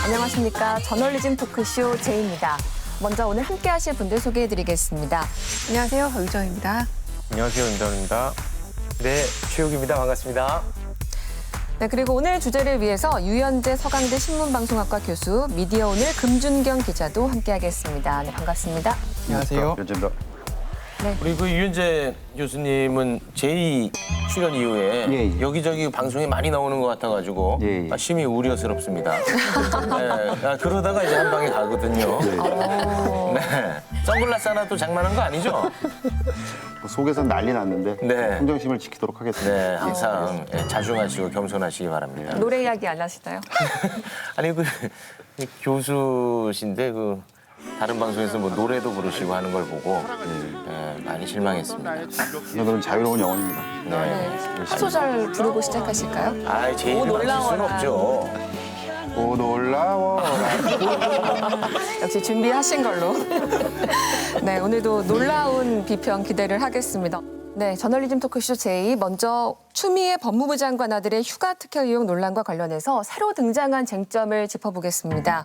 안녕하십니까. 저널리즘 토크쇼 제이입니다. 먼저 오늘 함께 하실 분들 소개해드리겠습니다. 안녕하세요. 의정입니다. 안녕하세요. 윤정입니다. 네, 최욱입니다. 반갑습니다. 네, 그리고 오늘 주제를 위해서 유현재 서강대 신문방송학과 교수, 미디어오늘 금준경 기자도 함께하겠습니다. 네, 반갑습니다. 안녕하세요. 윤재입니다. 네. 우리 그 유현재 교수님은 제2 출연 이후에 예. 여기저기 방송에 많이 나오는 것 같아가지고 예. 심히 우려스럽습니다. 네, 그러다가 이제 한 방에 가거든요. 네. 선글라스 하나 또 장만한 거 아니죠? 속에서 난리 났는데 네. 평정심을 지키도록 하겠습니다. 네, 항상 자중하시고 겸손하시기 바랍니다. 노래 이야기 안 하시나요? 아니 그 교수신데 그 다른 방송에서 뭐 노래도 부르시고 하는 걸 보고 많이 실망했습니다. 오늘은 자유로운 영혼입니다. 네. 한 소절 부르고 시작하실까요? 아, 제 입에 맞출 수는 없죠. 오 놀라워라. 역시 준비하신 걸로. 네, 오늘도 놀라운 비평 기대를 하겠습니다. 네, 저널리즘 토크쇼 제이, 먼저 추미애 법무부 장관 아들의 휴가 특혜 의혹 논란과 관련해서 새로 등장한 쟁점을 짚어보겠습니다.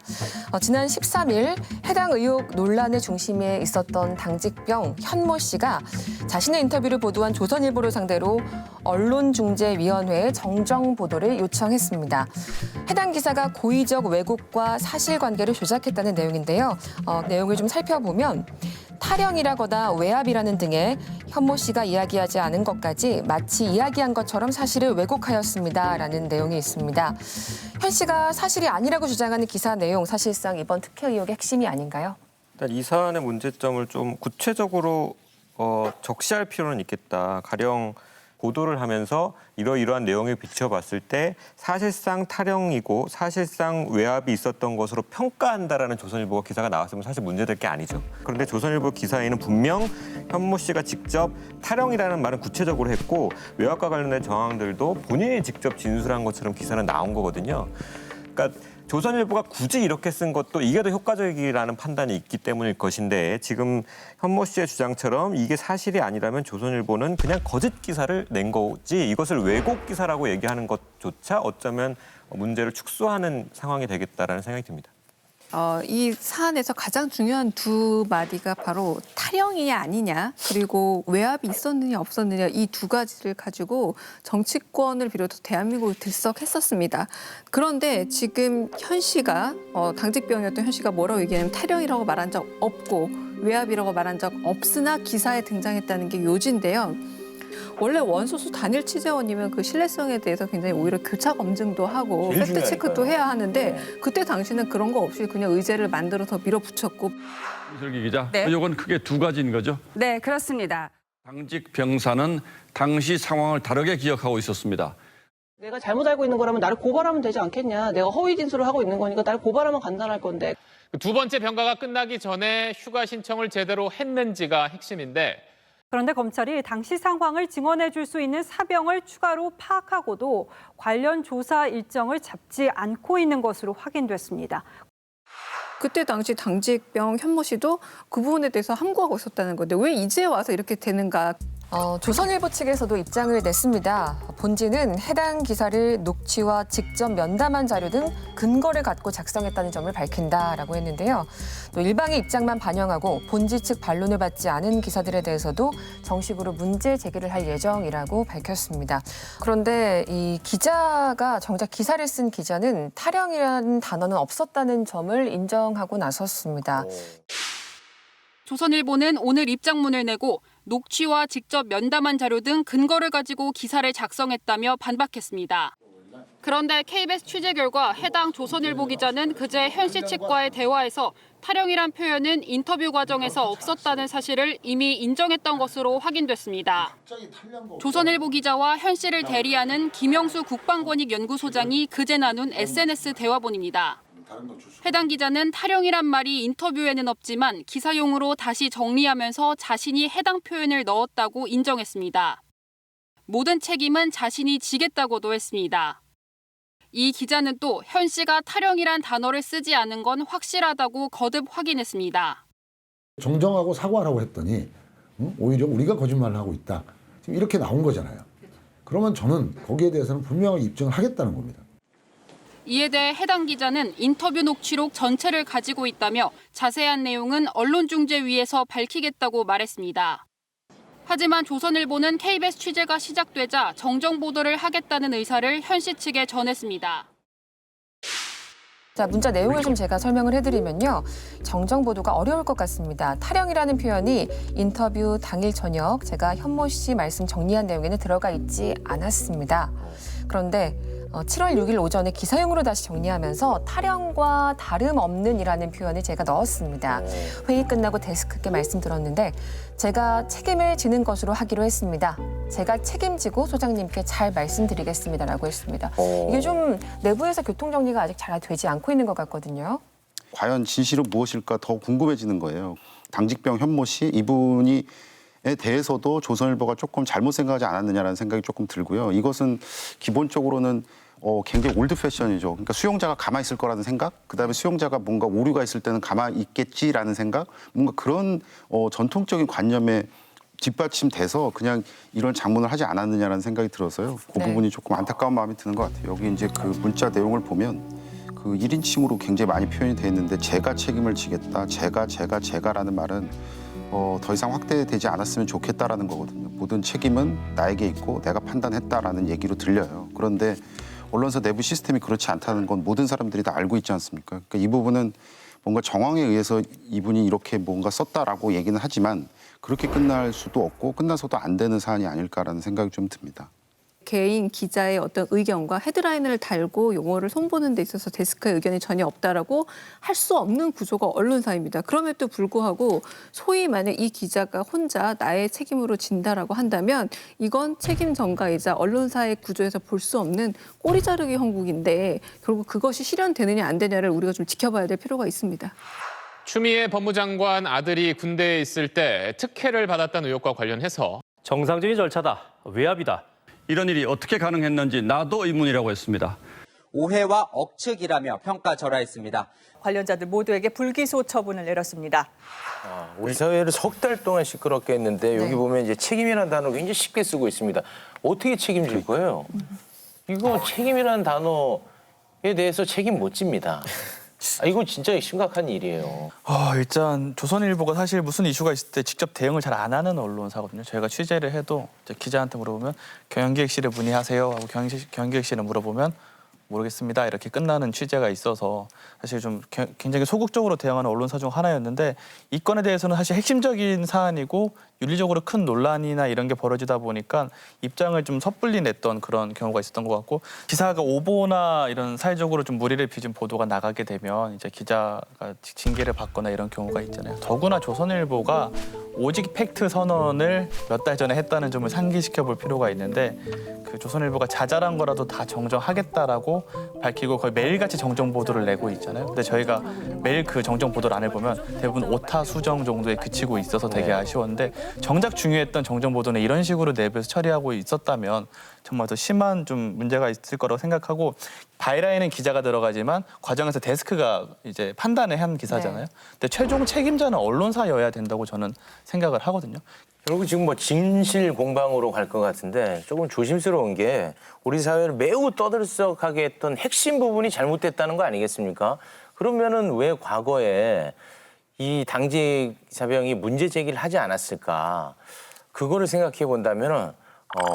지난 13일 해당 의혹 논란의 중심에 있었던 당직병 현모 씨가 자신의 인터뷰를 보도한 조선일보를 상대로 언론중재위원회에 정정 보도를 요청했습니다. 해당 기사가 고의적 왜곡과 사실관계를 조작했다는 내용인데요. 내용을 좀 살펴보면 타령이라거나 외압이라는 등의 현모 씨가 이야기하지 않은 것까지 마치 이야기한 것처럼 사실을 왜곡하였습니다라는 내용이 있습니다. 현 씨가 사실이 아니라고 주장하는 기사 내용, 사실상 이번 특혜 의혹의 핵심이 아닌가요? 일단 이 사안의 문제점을 좀 구체적으로 적시할 필요는 있겠다. 가령 보도를 하면서 이러이러한 내용을 비춰봤을 때 사실상 타령이고 사실상 외압이 있었던 것으로 평가한다라는 조선일보가 기사가 나왔으면 사실 문제될 게 아니죠. 그런데 조선일보 기사에는 분명 현모 씨가 직접 타령이라는 말은 구체적으로 했고 외압과 관련된 정황들도 본인이 직접 진술한 것처럼 기사는 나온 거거든요. 그러니까 조선일보가 굳이 이렇게 쓴 것도 이게 더 효과적이라는 판단이 있기 때문일 것인데 지금 현모 씨의 주장처럼 이게 사실이 아니라면 조선일보는 그냥 거짓 기사를 낸 거지 이것을 왜곡 기사라고 얘기하는 것조차 어쩌면 문제를 축소하는 상황이 되겠다라는 생각이 듭니다. 이 사안에서 가장 중요한 두 마디가 바로 타령이냐 아니냐 그리고 외압이 있었느냐 없었느냐 이 두 가지를 가지고 정치권을 비롯해서 대한민국을 들썩했었습니다. 그런데 지금 현 씨가 당직병이었던 현 씨가 뭐라고 얘기하냐면 타령이라고 말한 적 없고 외압이라고 말한 적 없으나 기사에 등장했다는 게 요지인데요. 원래 원소수 단일 취재원이면 그 신뢰성에 대해서 굉장히 오히려 교차 검증도 하고 팩트 체크도 해야 하는데 그때 당시는 그런 거 없이 그냥 의제를 만들어서 밀어붙였고. 이슬기 기자, 네. 이건 크게 두 가지인 거죠? 네, 그렇습니다. 당직 병사는 당시 상황을 다르게 기억하고 있었습니다. 내가 잘못 알고 있는 거라면 나를 고발하면 되지 않겠냐. 내가 허위 진술을 하고 있는 거니까 나를 고발하면 간단할 건데. 두 번째 병가가 끝나기 전에 휴가 신청을 제대로 했는지가 핵심인데 그런데 검찰이 당시 상황을 증언해 줄 수 있는 사병을 추가로 파악하고도 관련 조사 일정을 잡지 않고 있는 것으로 확인됐습니다. 그때 당시 당직병 현모 씨도 그 부분에 대해서 함구하고 있었다는 건데 왜 이제 와서 이렇게 되는가. 조선일보 측에서도 입장을 냈습니다. 본지는 해당 기사를 녹취와 직접 면담한 자료 등 근거를 갖고 작성했다는 점을 밝힌다라고 했는데요. 또 일방의 입장만 반영하고 본지 측 반론을 받지 않은 기사들에 대해서도 정식으로 문제 제기를 할 예정이라고 밝혔습니다. 그런데 이 기자가 정작 기사를 쓴 기자는 타령이라는 단어는 없었다는 점을 인정하고 나섰습니다. 조선일보는 오늘 입장문을 내고 녹취와 직접 면담한 자료 등 근거를 가지고 기사를 작성했다며 반박했습니다. 그런데 KBS 취재 결과 해당 조선일보 기자는 그제 현 씨 측과의 대화에서 타령이란 표현은 인터뷰 과정에서 없었다는 사실을 이미 인정했던 것으로 확인됐습니다. 조선일보 기자와 현 씨를 대리하는 김영수 국방권익연구소장이 그제 나눈 SNS 대화본입니다. 해당 기자는 타령이란 말이 인터뷰에는 없지만 기사용으로 다시 정리하면서 자신이 해당 표현을 넣었다고 인정했습니다. 모든 책임은 자신이 지겠다고도 했습니다. 이 기자는 또 현 씨가 탈영이란 단어를 쓰지 않은 건 확실하다고 거듭 확인했습니다. 정정하고 사과하라고 했더니 오히려 우리가 거짓말을 하고 있다. 지금 이렇게 나온 거잖아요. 그러면 저는 거기에 대해서는 분명하게 입증을 하겠다는 겁니다. 이에 대해 해당 기자는 인터뷰 녹취록 전체를 가지고 있다며 자세한 내용은 언론중재위에서 밝히겠다고 말했습니다. 하지만 조선일보는 KBS 취재가 시작되자 정정 보도를 하겠다는 의사를 현 씨 측에 전했습니다. 자, 문자 내용을 좀 제가 설명을 해드리면요. 정정 보도가 어려울 것 같습니다. 탈영이라는 표현이 인터뷰 당일 저녁 제가 현모 씨 말씀 정리한 내용에는 들어가 있지 않았습니다. 그런데 7월 6일 오전에 기사용으로 다시 정리하면서 탈영과 다름없는이라는 표현을 제가 넣었습니다. 회의 끝나고 데스크께 말씀드렸는데 제가 책임을 지는 것으로 하기로 했습니다. 제가 책임지고 소장님께 잘 말씀드리겠습니다라고 했습니다. 이게 좀 내부에서 교통정리가 아직 잘 되지 않고 있는 것 같거든요. 과연 진실은 무엇일까 더 궁금해지는 거예요. 당직병 현모 씨 이분이 에 대해서도 조선일보가 조금 잘못 생각하지 않았느냐라는 생각이 조금 들고요. 이것은 기본적으로는 굉장히 올드 패션이죠. 그러니까 수용자가 가만히 있을 거라는 생각, 그다음에 수용자가 뭔가 오류가 있을 때는 가만히 있겠지라는 생각, 뭔가 그런 전통적인 관념에 뒷받침돼서 그냥 이런 장문을 하지 않았느냐라는 생각이 들어서요. 그 부분이 조금 안타까운 마음이 드는 것 같아요. 여기 이제 그 문자 내용을 보면 그 1인칭으로 굉장히 많이 표현이 돼 있는데 제가 책임을 지겠다, 제가라는 말은 더 이상 확대되지 않았으면 좋겠다라는 거거든요. 모든 책임은 나에게 있고 내가 판단했다라는 얘기로 들려요. 그런데 언론사 내부 시스템이 그렇지 않다는 건 모든 사람들이 다 알고 있지 않습니까? 그러니까 이 부분은 뭔가 정황에 의해서 이분이 이렇게 뭔가 썼다라고 얘기는 하지만 그렇게 끝날 수도 없고 끝나서도 안 되는 사안이 아닐까라는 생각이 좀 듭니다. 개인 기자의 어떤 의견과 헤드라인을 달고 용어를 손보는 데 있어서 데스크의 의견이 전혀 없다라고 할 수 없는 구조가 언론사입니다. 그럼에도 불구하고 소위 만약 이 기자가 혼자 나의 책임으로 진다라고 한다면 이건 책임 전가이자 언론사의 구조에서 볼 수 없는 꼬리 자르기 형국인데 결국 그것이 실현되느냐 안 되냐를 우리가 좀 지켜봐야 될 필요가 있습니다. 추미애 법무장관 아들이 군대에 있을 때 특혜를 받았다는 의혹과 관련해서 정상적인 절차다, 외압이다. 이런 일이 어떻게 가능했는지 나도 의문이라고 했습니다. 오해와 억측이라며 평가절하했습니다. 관련자들 모두에게 불기소 처분을 내렸습니다. 우리 사회를 석 달 동안 시끄럽게 했는데 여기 보면 이제 책임이라는 단어 굉장히 쉽게 쓰고 있습니다. 어떻게 책임질 거예요? 이거 책임이라는 단어에 대해서 책임 못 집니다. 이거 진짜 심각한 일이에요. 일단 조선일보가 사실 무슨 이슈가 있을 때 직접 대응을 잘 안 하는 언론사거든요. 저희가 취재를 해도 기자한테 물어보면 경영기획실에 문의하세요 하고 경영기획실에 물어보면 모르겠습니다 이렇게 끝나는 취재가 있어서 사실 좀 굉장히 소극적으로 대응하는 언론사 중 하나였는데 이 건에 대해서는 사실 핵심적인 사안이고 윤리적으로 큰 논란이나 이런 게 벌어지다 보니까 입장을 좀 섣불리 냈던 그런 경우가 있었던 것 같고 기사가 오보나 이런 사회적으로 좀 무리를 빚은 보도가 나가게 되면 이제 기자가 징계를 받거나 이런 경우가 있잖아요. 더구나 조선일보가 오직 팩트 선언을 몇 달 전에 했다는 점을 상기시켜 볼 필요가 있는데 그 조선일보가 자잘한 거라도 다 정정하겠다라고 밝히고 거의 매일같이 정정 보도를 내고 있잖아요. 근데 저희가 매일 그 정정 보도를 안 해보면 대부분 오타 수정 정도에 그치고 있어서 되게 아쉬웠는데 정작 중요했던 정정 보도는 이런 식으로 내부에서 처리하고 있었다면 정말 더 심한 좀 문제가 있을 거라고 생각하고 바이라인은 기자가 들어가지만 과정에서 데스크가 이제 판단을 한 기사잖아요. 근데 최종 책임자는 언론사여야 된다고 저는 생각을 하거든요. 결국 지금 뭐 진실 공방으로 갈 것 같은데 조금 조심스러운 게 우리 사회를 매우 떠들썩하게 했던 핵심 부분이 잘못됐다는 거 아니겠습니까? 그러면은 왜 과거에 이 당직 사병이 문제 제기를 하지 않았을까? 그거를 생각해 본다면은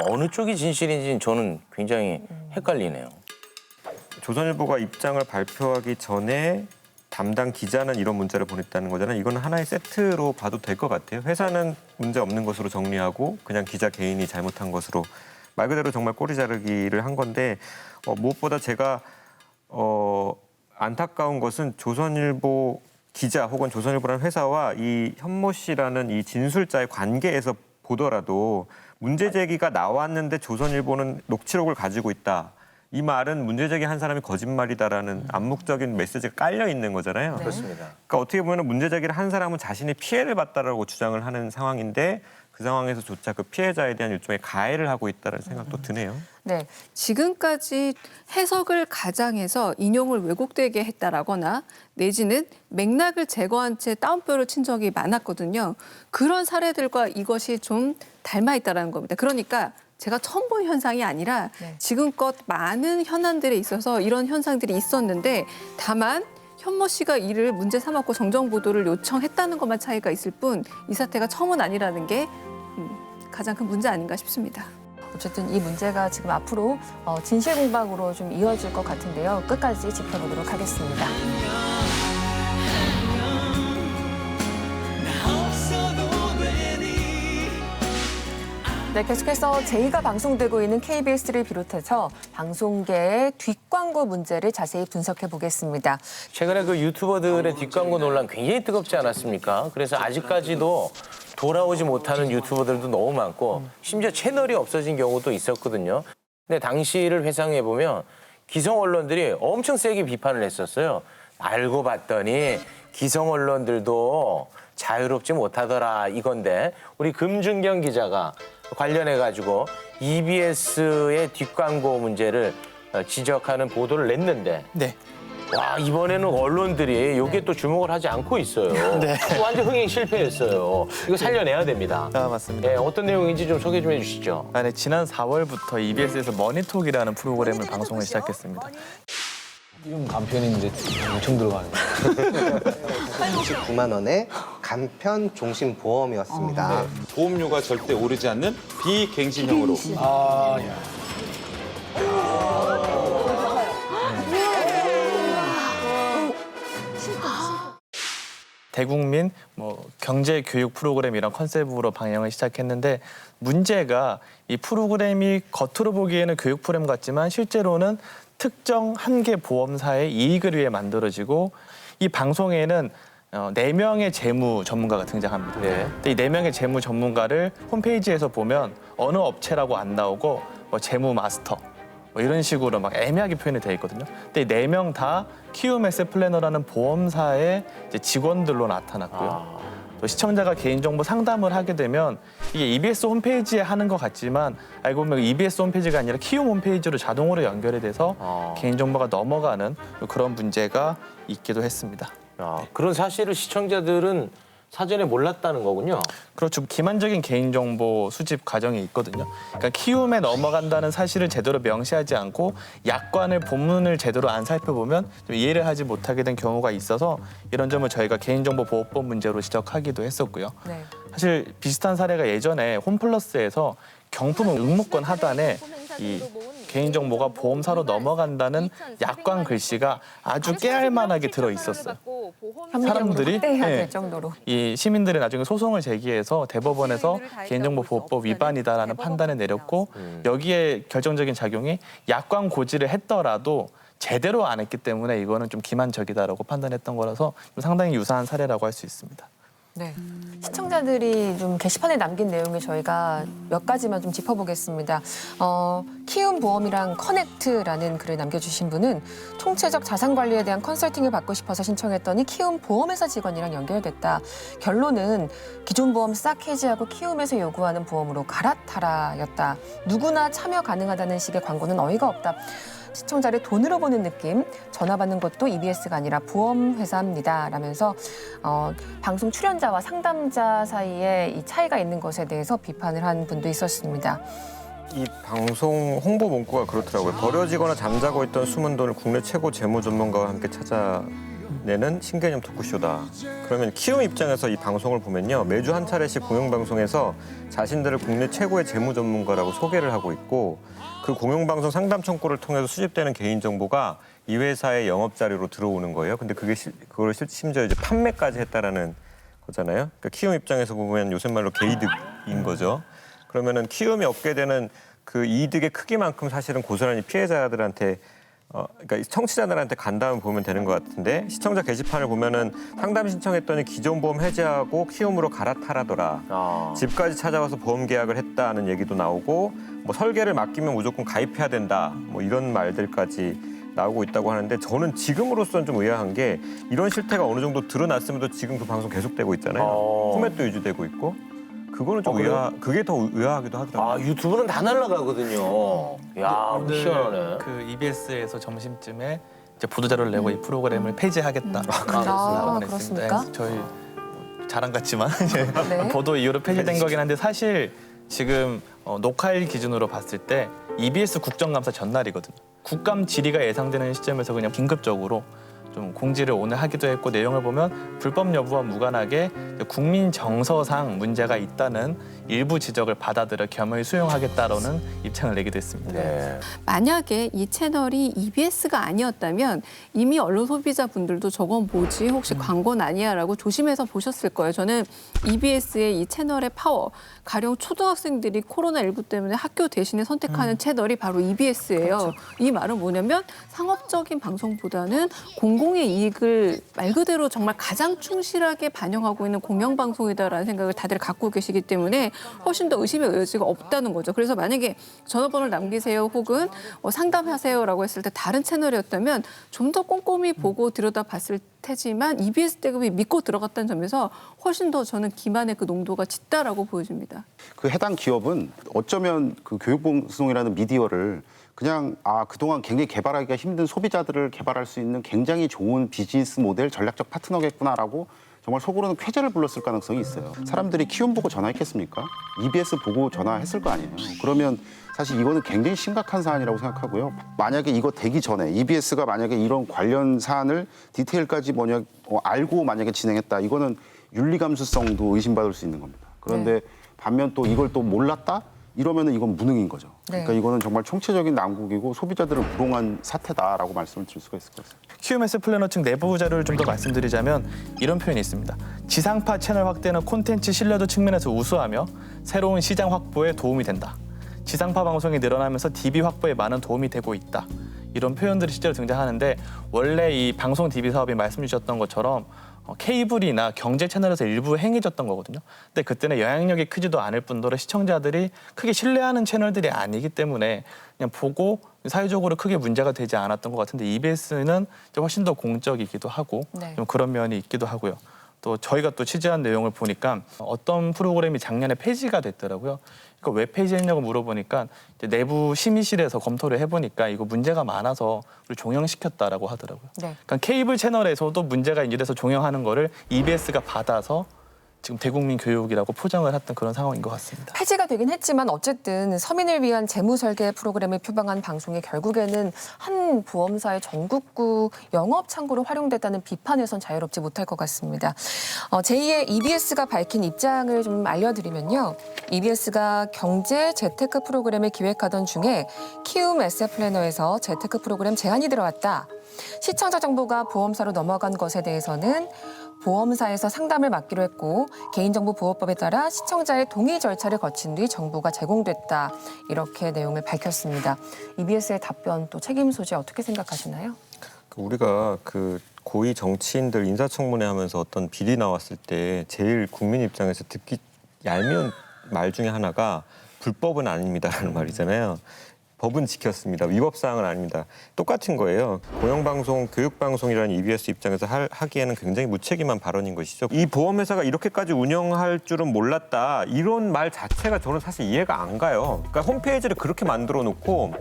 어느 쪽이 진실인지는 저는 굉장히 헷갈리네요. 조선일보가 입장을 발표하기 전에 담당 기자는 이런 문자를 보냈다는 거잖아요. 이거는 하나의 세트로 봐도 될 것 같아요. 회사는 문제 없는 것으로 정리하고 그냥 기자 개인이 잘못한 것으로 말 그대로 정말 꼬리 자르기를 한 건데 무엇보다 제가 안타까운 것은 조선일보 기자 혹은 조선일보라는 회사와 이 현모 씨라는 이 진술자의 관계에서 보더라도 문제 제기가 나왔는데 조선일보는 녹취록을 가지고 있다. 이 말은 문제 제기한 사람이 거짓말이다라는 암묵적인 메시지가 깔려 있는 거잖아요. 그렇습니다. 그러니까 어떻게 보면 문제 제기를 한 사람은 자신이 피해를 봤다라고 주장을 하는 상황인데 그 상황에서조차 그 피해자에 대한 일종의 가해를 하고 있다는 생각도 드네요. 네, 지금까지 해석을 가장해서 인용을 왜곡되게 했다라거나 내지는 맥락을 제거한 채 따옴표를 친 적이 많았거든요. 그런 사례들과 이것이 좀 닮아 있다는 겁니다. 그러니까 제가 처음 본 현상이 아니라 지금껏 많은 현안들에 있어서 이런 현상들이 있었는데 다만 현모 씨가 이를 문제 삼았고 정정 보도를 요청했다는 것만 차이가 있을 뿐 이 사태가 처음은 아니라는 게 가장 큰 문제 아닌가 싶습니다. 어쨌든 이 문제가 지금 앞으로 진실 공방으로 좀 이어질 것 같은데요. 끝까지 지켜보도록 하겠습니다. 네, 계속해서 제2가 방송되고 있는 KBS를 비롯해서 방송계의 뒷광고 문제를 자세히 분석해 보겠습니다. 최근에 그 유튜버들의 뒷광고 논란 굉장히 뜨겁지 않았습니까? 그래서 아직까지도 돌아오지 못하는 유튜버들도 너무 많고 심지어 채널이 없어진 경우도 있었거든요. 근데 당시를 회상해 보면 기성 언론들이 엄청 세게 비판을 했었어요. 알고 봤더니 기성 언론들도 자유롭지 못하더라 이건데 우리 금준경 기자가 관련해가지고 EBS의 뒷광고 문제를 지적하는 보도를 냈는데 네. 와 이번에는 언론들이 여기에 또 주목을 하지 않고 있어요. 네. 완전 흥행 실패했어요. 이거 살려내야 됩니다. 맞습니다. 네, 어떤 내용인지 좀 소개 좀 해주시죠. 네, 지난 4월부터 EBS에서 머니톡이라는 프로그램을 방송을 시작했습니다. 이런 간편인데 엄청 들어가네요. 39만 원의 간편 종신 보험이었습니다. 보험료가 절대 오르지 않는 비갱신형으로. 대국민 경제 교육 프로그램 이런 컨셉으로 방영을 시작했는데 문제가 이 프로그램이 겉으로 보기에는 교육 프로그램 같지만 실제로는 특정 한 개 보험사의 이익을 위해 만들어지고 이 방송에는 4명의 재무 전문가가 등장합니다. 근데 이 4명의 재무 전문가를 홈페이지에서 보면 어느 업체라고 안 나오고 재무 마스터 이런 식으로 막 애매하게 표현이 되어 있거든요. 근데 이 4명 다 키움 에셋 플래너라는 보험사의 이제 직원들로 나타났고요. 또 시청자가 개인정보 상담을 하게 되면 이게 EBS 홈페이지에 하는 것 같지만 알고 보면 EBS 홈페이지가 아니라 키움 홈페이지로 자동으로 연결이 돼서 개인정보가 넘어가는 그런 문제가 있기도 했습니다. 그런 사실을 시청자들은 사전에 몰랐다는 거군요. 그렇죠. 기만적인 개인정보 수집 과정이 있거든요. 그러니까 키움에 넘어간다는 사실을 제대로 명시하지 않고 약관을 본문을 제대로 안 살펴보면 좀 이해를 하지 못하게 된 경우가 있어서 이런 점을 저희가 개인정보보호법 문제로 지적하기도 했었고요. 네. 사실 비슷한 사례가 예전에 홈플러스에서 경품 응모권 하단에 이 개인정보가 보험사로 넘어간다는 약관 글씨가 아주 깨알만하게 들어 있었어요. 사람들이 확대해야 될 정도로. 이 시민들이 나중에 소송을 제기해서 대법원에서 개인정보보호법 위반이다라는 판단을 내렸고 여기에 결정적인 작용이 약관 고지를 했더라도 제대로 안 했기 때문에 이거는 좀 기만적이다라고 판단했던 거라서 좀 상당히 유사한 사례라고 할 수 있습니다. 네. 시청자들이 좀 게시판에 남긴 내용을 저희가 몇 가지만 좀 짚어보겠습니다. 키움 보험이랑 커넥트라는 글을 남겨주신 분은 총체적 자산 관리에 대한 컨설팅을 받고 싶어서 신청했더니 키움 보험회사 직원이랑 연결됐다. 결론은 기존 보험 싹 해지하고 키움에서 요구하는 보험으로 갈아타라였다. 누구나 참여 가능하다는 식의 광고는 어이가 없다. 시청자를 돈으로 보는 느낌, 전화 받는 것도 EBS가 아니라 보험회사입니다. 라면서 방송 출연자와 상담자 사이에 이 차이가 있는 것에 대해서 비판을 한 분도 있었습니다. 이 방송 홍보 문구가 그렇더라고요. 버려지거나 잠자고 있던 숨은 돈을 국내 최고 재무 전문가와 함께 찾아내는 신개념 토크쇼다. 그러면 키움 입장에서 이 방송을 보면요. 매주 한 차례씩 공영방송에서 자신들을 국내 최고의 재무 전문가라고 소개를 하고 있고 그 공영방송 상담 창구를 통해서 수집되는 개인정보가 이 회사의 영업 자료로 들어오는 거예요. 근데 그걸 심지어 이제 판매까지 했다라는 거잖아요. 그러니까 키움 입장에서 보면 요새 말로 개이득인 거죠. 그러면은 키움이 얻게 되는 그 이득의 크기만큼 사실은 고스란히 피해자들한테 그러니까 청취자들한테 간다면 보면 되는 것 같은데 시청자 게시판을 보면은 상담 신청했더니 기존 보험 해지하고 키움으로 갈아타라더라. 집까지 찾아와서 보험 계약을 했다는 얘기도 나오고 뭐 설계를 맡기면 무조건 가입해야 된다. 뭐 이런 말들까지 나오고 있다고 하는데 저는 지금으로서는 좀 의아한 게 이런 실태가 어느 정도 드러났음에도 지금 그 방송 계속되고 있잖아요. 포맷도 유지되고 있고 그거는 좀 그게 더 의아하기도 하더라고요. 아, 유튜브는 다 날라가거든요. 야, 오늘 희한하네. 그 EBS에서 점심쯤에 이제 보도자료를 내고 이 프로그램을 폐지하겠다. 그렇습니까? 저희 자랑 같지만 네. 보도 이후로 폐지된 거긴 한데 사실 지금 녹화일 기준으로 봤을 때 EBS 국정감사 전날이거든요. 국감 질의가 예상되는 시점에서 그냥 긴급적으로 좀 공지를 오늘 하기도 했고 내용을 보면 불법 여부와 무관하게 국민 정서상 문제가 있다는 일부 지적을 받아들여 겸허히 수용하겠다라는 입장을 내기도 했습니다. 네. 만약에 이 채널이 EBS가 아니었다면 이미 언론 소비자분들도 저건 뭐지 혹시 광고는 아니야라고 조심해서 보셨을 거예요. 저는 EBS의 이 채널의 파워, 가령 초등학생들이 코로나19 때문에 학교 대신에 선택하는 채널이 바로 EBS예요. 그렇죠. 이 말은 뭐냐면 상업적인 방송보다는 공공의 이익을 말 그대로 정말 가장 충실하게 반영하고 있는 공영방송이다라는 생각을 다들 갖고 계시기 때문에 훨씬 더 의심의 여지가 없다는 거죠. 그래서 만약에 전화번호를 남기세요 혹은 상담하세요라고 했을 때 다른 채널이었다면 좀 더 꼼꼼히 보고 들여다봤을 테지만 EBS 대금이 믿고 들어갔다는 점에서 훨씬 더 저는 기만의 그 농도가 짙다라고 보여집니다. 그 해당 기업은 어쩌면 그 교육방송이라는 미디어를 그냥 그동안 굉장히 개발하기가 힘든 소비자들을 개발할 수 있는 굉장히 좋은 비즈니스 모델 전략적 파트너겠구나라고 정말 속으로는 쾌재를 불렀을 가능성이 있어요. 사람들이 키움 보고 전화했겠습니까? EBS 보고 전화했을 거 아니에요. 그러면 사실 이거는 굉장히 심각한 사안이라고 생각하고요. 만약에 이거 되기 전에 EBS가 만약에 이런 관련 사안을 디테일까지 알고 만약에 진행했다. 이거는 윤리 감수성도 의심받을 수 있는 겁니다. 그런데 반면 또 이걸 또 몰랐다? 이러면은 이건 무능인 거죠. 그러니까 이거는 정말 총체적인 난국이고 소비자들을 불용한 사태다라고 말씀을 드릴 수가 있을 것 같습니다. QMS 플래너 측 내부 자료를 좀 더 말씀드리자면 이런 표현이 있습니다. 지상파 채널 확대는 콘텐츠 신뢰도 측면에서 우수하며 새로운 시장 확보에 도움이 된다. 지상파 방송이 늘어나면서 DB 확보에 많은 도움이 되고 있다. 이런 표현들이 실제로 등장하는데 원래 이 방송 DB 사업이 말씀 주셨던 것처럼 케이블이나 경제 채널에서 일부 행해졌던 거거든요. 근데 그때는 영향력이 크지도 않을 뿐더러 시청자들이 크게 신뢰하는 채널들이 아니기 때문에 그냥 보고 사회적으로 크게 문제가 되지 않았던 것 같은데 EBS는 훨씬 더 공적이기도 하고 좀 그런 면이 있기도 하고요. 또 저희가 또 취재한 내용을 보니까 어떤 프로그램이 작년에 폐지가 됐더라고요. 그러니까 왜 폐지했냐고 물어보니까 이제 내부 심의실에서 검토를 해보니까 이거 문제가 많아서 우리 종영시켰다라고 하더라고요. 그러니까 케이블 채널에서도 문제가 인지돼서 종영하는 거를 EBS가 받아서 지금 대국민 교육이라고 포장을 했던 그런 상황인 것 같습니다. 폐지가 되긴 했지만 어쨌든 서민을 위한 재무 설계 프로그램을 표방한 방송이 결국에는 한 보험사의 전국구 영업 창구로 활용됐다는 비판에선 자유롭지 못할 것 같습니다. 제2의 EBS가 밝힌 입장을 좀 알려드리면요. EBS가 경제 재테크 프로그램을 기획하던 중에 키움 에셋플래너에서 재테크 프로그램 제안이 들어왔다. 시청자 정보가 보험사로 넘어간 것에 대해서는 보험사에서 상담을 맡기로 했고 개인정보보호법에 따라 시청자의 동의 절차를 거친 뒤 정보가 제공됐다. 이렇게 내용을 밝혔습니다. EBS의 답변 또 책임 소재 어떻게 생각하시나요? 우리가 그 고위 정치인들 인사청문회 하면서 어떤 비리 나왔을 때 제일 국민 입장에서 듣기 얄미운 말 중에 하나가 불법은 아닙니다라는 말이잖아요. 법은 지켰습니다. 위법사항은 아닙니다. 똑같은 거예요. 공영방송, 교육방송이라는 EBS 입장에서 하기에는 굉장히 무책임한 발언인 것이죠. 이 보험회사가 이렇게까지 운영할 줄은 몰랐다. 이런 말 자체가 저는 사실 이해가 안 가요. 그러니까 홈페이지를 그렇게 만들어 놓고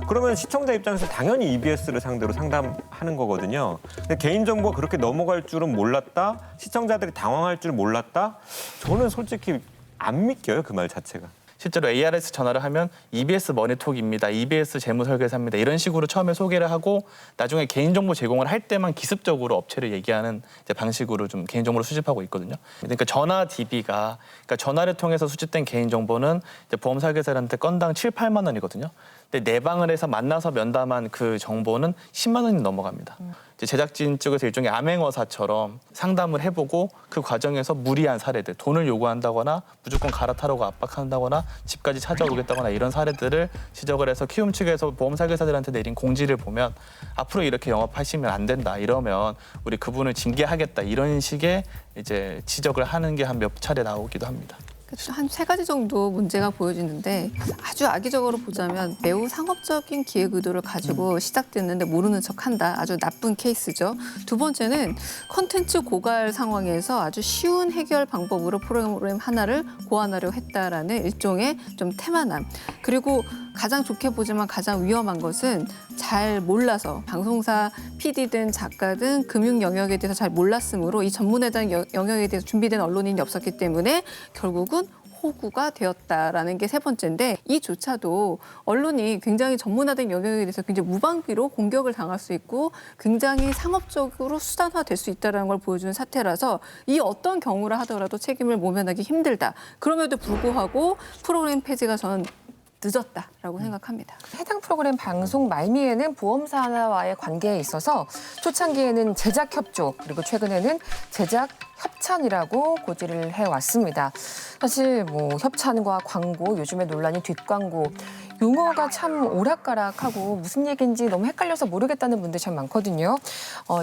그러면 시청자 입장에서 당연히 EBS를 상대로 상담하는 거거든요. 근데 개인정보가 그렇게 넘어갈 줄은 몰랐다. 시청자들이 당황할 줄 몰랐다. 저는 솔직히 안 믿겨요. 그 말 자체가. 실제로 ARS 전화를 하면 EBS 머니톡입니다. EBS 재무설계사입니다. 이런 식으로 처음에 소개를 하고 나중에 개인정보 제공을 할 때만 기습적으로 업체를 얘기하는 이제 방식으로 좀 개인정보를 수집하고 있거든요. 그러니까 전화 DB가 그러니까 전화를 통해서 수집된 개인정보는 이제 보험설계사한테 건당 7, 8만 원이거든요. 근데 내방을 해서 만나서 면담한 그 정보는 10만 원이 넘어갑니다. 이제 제작진 쪽에서 일종의 암행어사처럼 상담을 해보고 그 과정에서 무리한 사례들, 돈을 요구한다거나 무조건 갈아타라고 압박한다거나 집까지 찾아오겠다거나 이런 사례들을 지적을 해서 키움 측에서 보험 설계사들한테 내린 공지를 보면 앞으로 이렇게 영업하시면 안 된다. 이러면 우리 그분을 징계하겠다. 이런 식의 이제 지적을 하는 게 한 몇 차례 나오기도 합니다. 한 3가지 정도 문제가 보여지는데 아주 악의적으로 보자면 매우 상업적인 기획 의도를 가지고 시작됐는데 모르는 척한다. 아주 나쁜 케이스죠. 두 번째는 콘텐츠 고갈 상황에서 아주 쉬운 해결 방법으로 프로그램 하나를 고안하려고 했다라는 일종의 좀 태만함. 그리고 가장 좋게 보지만 가장 위험한 것은 잘 몰라서 방송사 PD든 작가든 금융 영역에 대해서 잘 몰랐으므로 이 전문에 대한 영역에 대해서 준비된 언론인이 없었기 때문에 결국은 호구가 되었다라는 게 세 번째인데 이조차도 언론이 굉장히 전문화된 영역에 대해서 굉장히 무방비로 공격을 당할 수 있고 굉장히 상업적으로 수단화될 수 있다는 걸 보여주는 사태라서 이 어떤 경우라 하더라도 책임을 모면하기 힘들다. 그럼에도 불구하고 프로그램 폐지가 저는 늦었다라고 생각합니다. 해당 프로그램 방송 말미에는 보험사와의 관계에 있어서 초창기에는 제작 협조 그리고 최근에는 제작 협찬이라고 고지를 해왔습니다. 사실 뭐 협찬과 광고, 요즘에 논란이 뒷광고 용어가 참 오락가락하고 무슨 얘기인지 너무 헷갈려서 모르겠다는 분들 참 많거든요.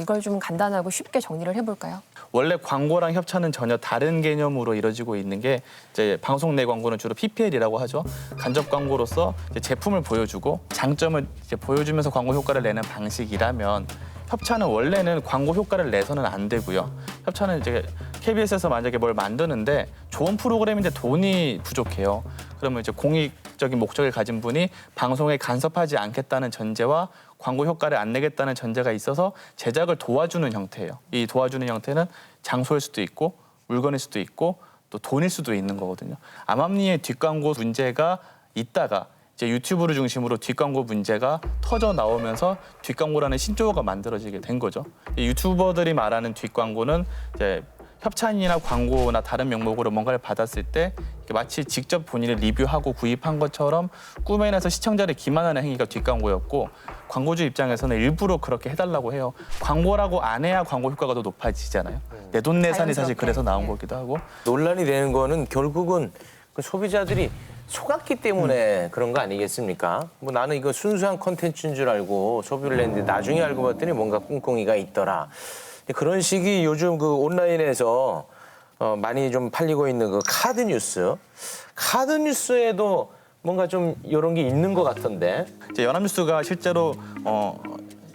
이걸 좀 간단하고 쉽게 정리를 해볼까요? 원래 광고랑 협찬은 전혀 다른 개념으로 이루어지고 있는 게 이제 방송 내 광고는 주로 PPL이라고 하죠. 간접 광고로서 이제 제품을 보여주고 장점을 이제 보여주면서 광고 효과를 내는 방식이라면 협찬은 원래는 광고 효과를 내서는 안 되고요. 협찬은 이제 KBS에서 만약에 뭘 만드는데 좋은 프로그램인데 돈이 부족해요. 그러면 이제 공익적인 목적을 가진 분이 방송에 간섭하지 않겠다는 전제와 광고 효과를 안 내겠다는 전제가 있어서 제작을 도와주는 형태예요. 이 도와주는 형태는 장소일 수도 있고 물건일 수도 있고 또 돈일 수도 있는 거거든요. 암암리의 뒷광고 문제가 있다가 이제 유튜브를 중심으로 뒷광고 문제가 터져 나오면서 뒷광고라는 신조어가 만들어지게 된 거죠. 이 유튜버들이 말하는 뒷광고는 이제 협찬이나 광고나 다른 명목으로 뭔가를 받았을 때 마치 직접 본인을 리뷰하고 구입한 것처럼 꾸며내서 시청자를 기만하는 행위가 뒷광고였고 광고주 입장에서는 일부러 그렇게 해달라고 해요. 광고라고 안 해야 광고 효과가 더 높아지잖아요. 내돈내산이 사실 그래서 나온 거기도 하고. 논란이 되는 거는 결국은 그 소비자들이 속았기 때문에 그런 거 아니겠습니까? 뭐 나는 이거 순수한 콘텐츠인 줄 알고 소비를 했는데 나중에 알고 봤더니 뭔가 꿍꿍이가 있더라. 그런 식이 요즘 그 온라인에서 많이 좀 팔리고 있는 그 카드 뉴스에도 뭔가 좀 이런 게 있는 것 같던데. 이제 연합뉴스가 실제로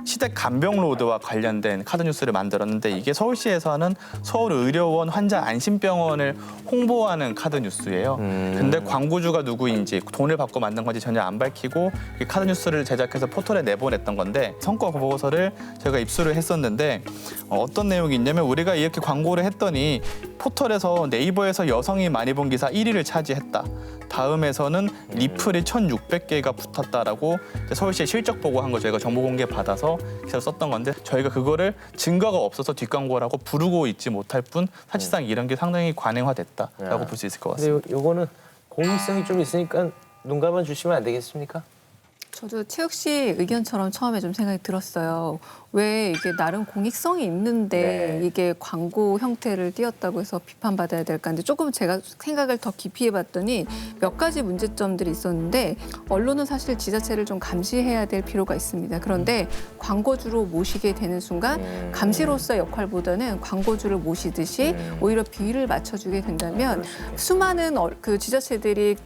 시댁 간병로드와 관련된 카드 뉴스를 만들었는데 이게 서울시에서 하는 서울의료원 환자 안심병원을 홍보하는 카드 뉴스예요. 근데 광고주가 누구인지 돈을 받고 만든 건지 전혀 안 밝히고 이 카드 뉴스를 제작해서 포털에 내보냈던 건데 성과 보고서를 저희가 입수를 했었는데 어떤 내용이 있냐면 우리가 이렇게 광고를 했더니 포털에서 네이버에서 여성이 많이 본 기사 1위를 차지했다. 다음에서는 리플이 1,600개가 붙었다라고 서울시에 실적 보고한 거 저희가 정보 공개 받아서 기사를 썼던 건데 저희가 그거를 증거가 없어서 뒷광고라고 부르고 있지 못할 뿐 사실상 이런 게 상당히 관행화됐다라고 볼 수 있을 것 같습니다. 근데 요거는 공익성이 좀 있으니까 눈 감아 주시면 안 되겠습니까? 저도 최욱 씨 의견처럼 처음에 좀 생각이 들었어요. 왜 이게 나름 공익성이 있는데 이게 광고 형태를 띄었다고 해서 비판받아야 될까 하는데 조금 제가 생각을 더 깊이 해봤더니 몇 가지 문제점들이 있었는데 언론은 사실 지자체를 좀 감시해야 될 필요가 있습니다. 그런데 광고주로 모시게 되는 순간 감시로서의 역할보다는 광고주를 모시듯이 오히려 비율을 맞춰주게 된다면 수많은 그 지자체들이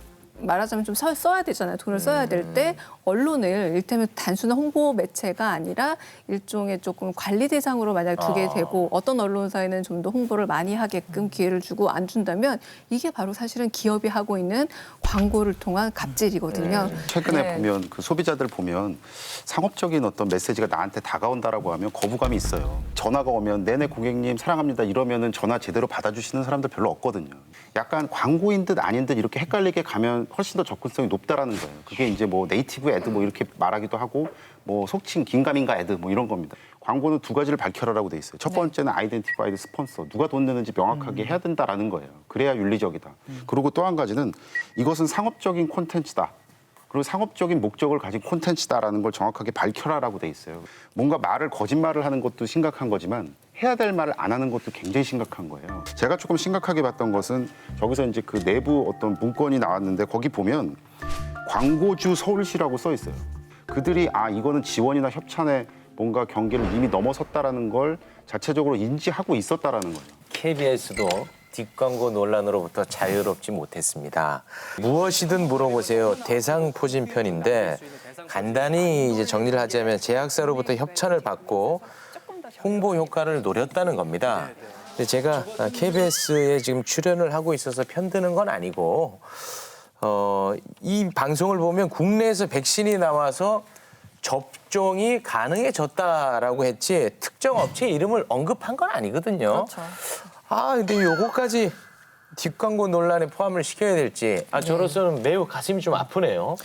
말하자면 좀 써야 되잖아요. 돈을 써야 될 때 언론을 일테면 단순한 홍보 매체가 아니라 일종의 조금 관리 대상으로 만약 두게 되고 어떤 언론사에는 좀 더 홍보를 많이 하게끔 기회를 주고 안 준다면 이게 바로 사실은 기업이 하고 있는 광고를 통한 갑질이거든요. 최근에 보면 그 소비자들 보면 상업적인 어떤 메시지가 나한테 다가온다라고 하면 거부감이 있어요. 전화가 오면 네네 고객님 사랑합니다 이러면은 전화 제대로 받아주시는 사람들 별로 없거든요. 약간 광고인 듯 아닌 듯 이렇게 헷갈리게 가면 훨씬 더 접근성이 높다라는 거예요. 그게 이제 뭐 네이티브 애드 뭐 이렇게 말하기도 하고 뭐 속칭 긴가민가 애드 뭐 이런 겁니다. 광고는 두 가지를 밝혀라라고 돼 있어요. 첫 번째는 아이덴티파이드 스폰서, 누가 돈 내는지 명확하게 해야 된다라는 거예요. 그래야 윤리적이다. 그리고 또 한 가지는 이것은 상업적인 콘텐츠다. 그리고 상업적인 목적을 가진 콘텐츠다라는 걸 정확하게 밝혀라라고 돼 있어요. 뭔가 거짓말을 하는 것도 심각한 거지만 해야 될 말을 안 하는 것도 굉장히 심각한 거예요. 제가 조금 심각하게 봤던 것은 저기서 이제 그 내부 어떤 문건이 나왔는데 거기 보면 광고주 서울시라고 써 있어요. 그들이 이거는 지원이나 협찬에 뭔가 경계를 이미 넘어섰다라는 걸 자체적으로 인지하고 있었다라는 거예요. KBS도 뒷광고 논란으로부터 자유롭지 못했습니다. 무엇이든 물어보세요. 대상포진편인데 간단히 이제 정리를 하자면 제작사로부터 협찬을 받고 홍보 효과를 노렸다는 겁니다. 근데 제가 KBS에 지금 출연을 하고 있어서 편드는 건 아니고 이 방송을 보면 국내에서 백신이 나와서 접종이 가능해졌다라고 했지 특정 업체 이름을 언급한 건 아니거든요. 그렇죠. 근데 요거까지 뒷광고 논란에 포함을 시켜야 될지 저로서는 매우 가슴이 좀 아프네요.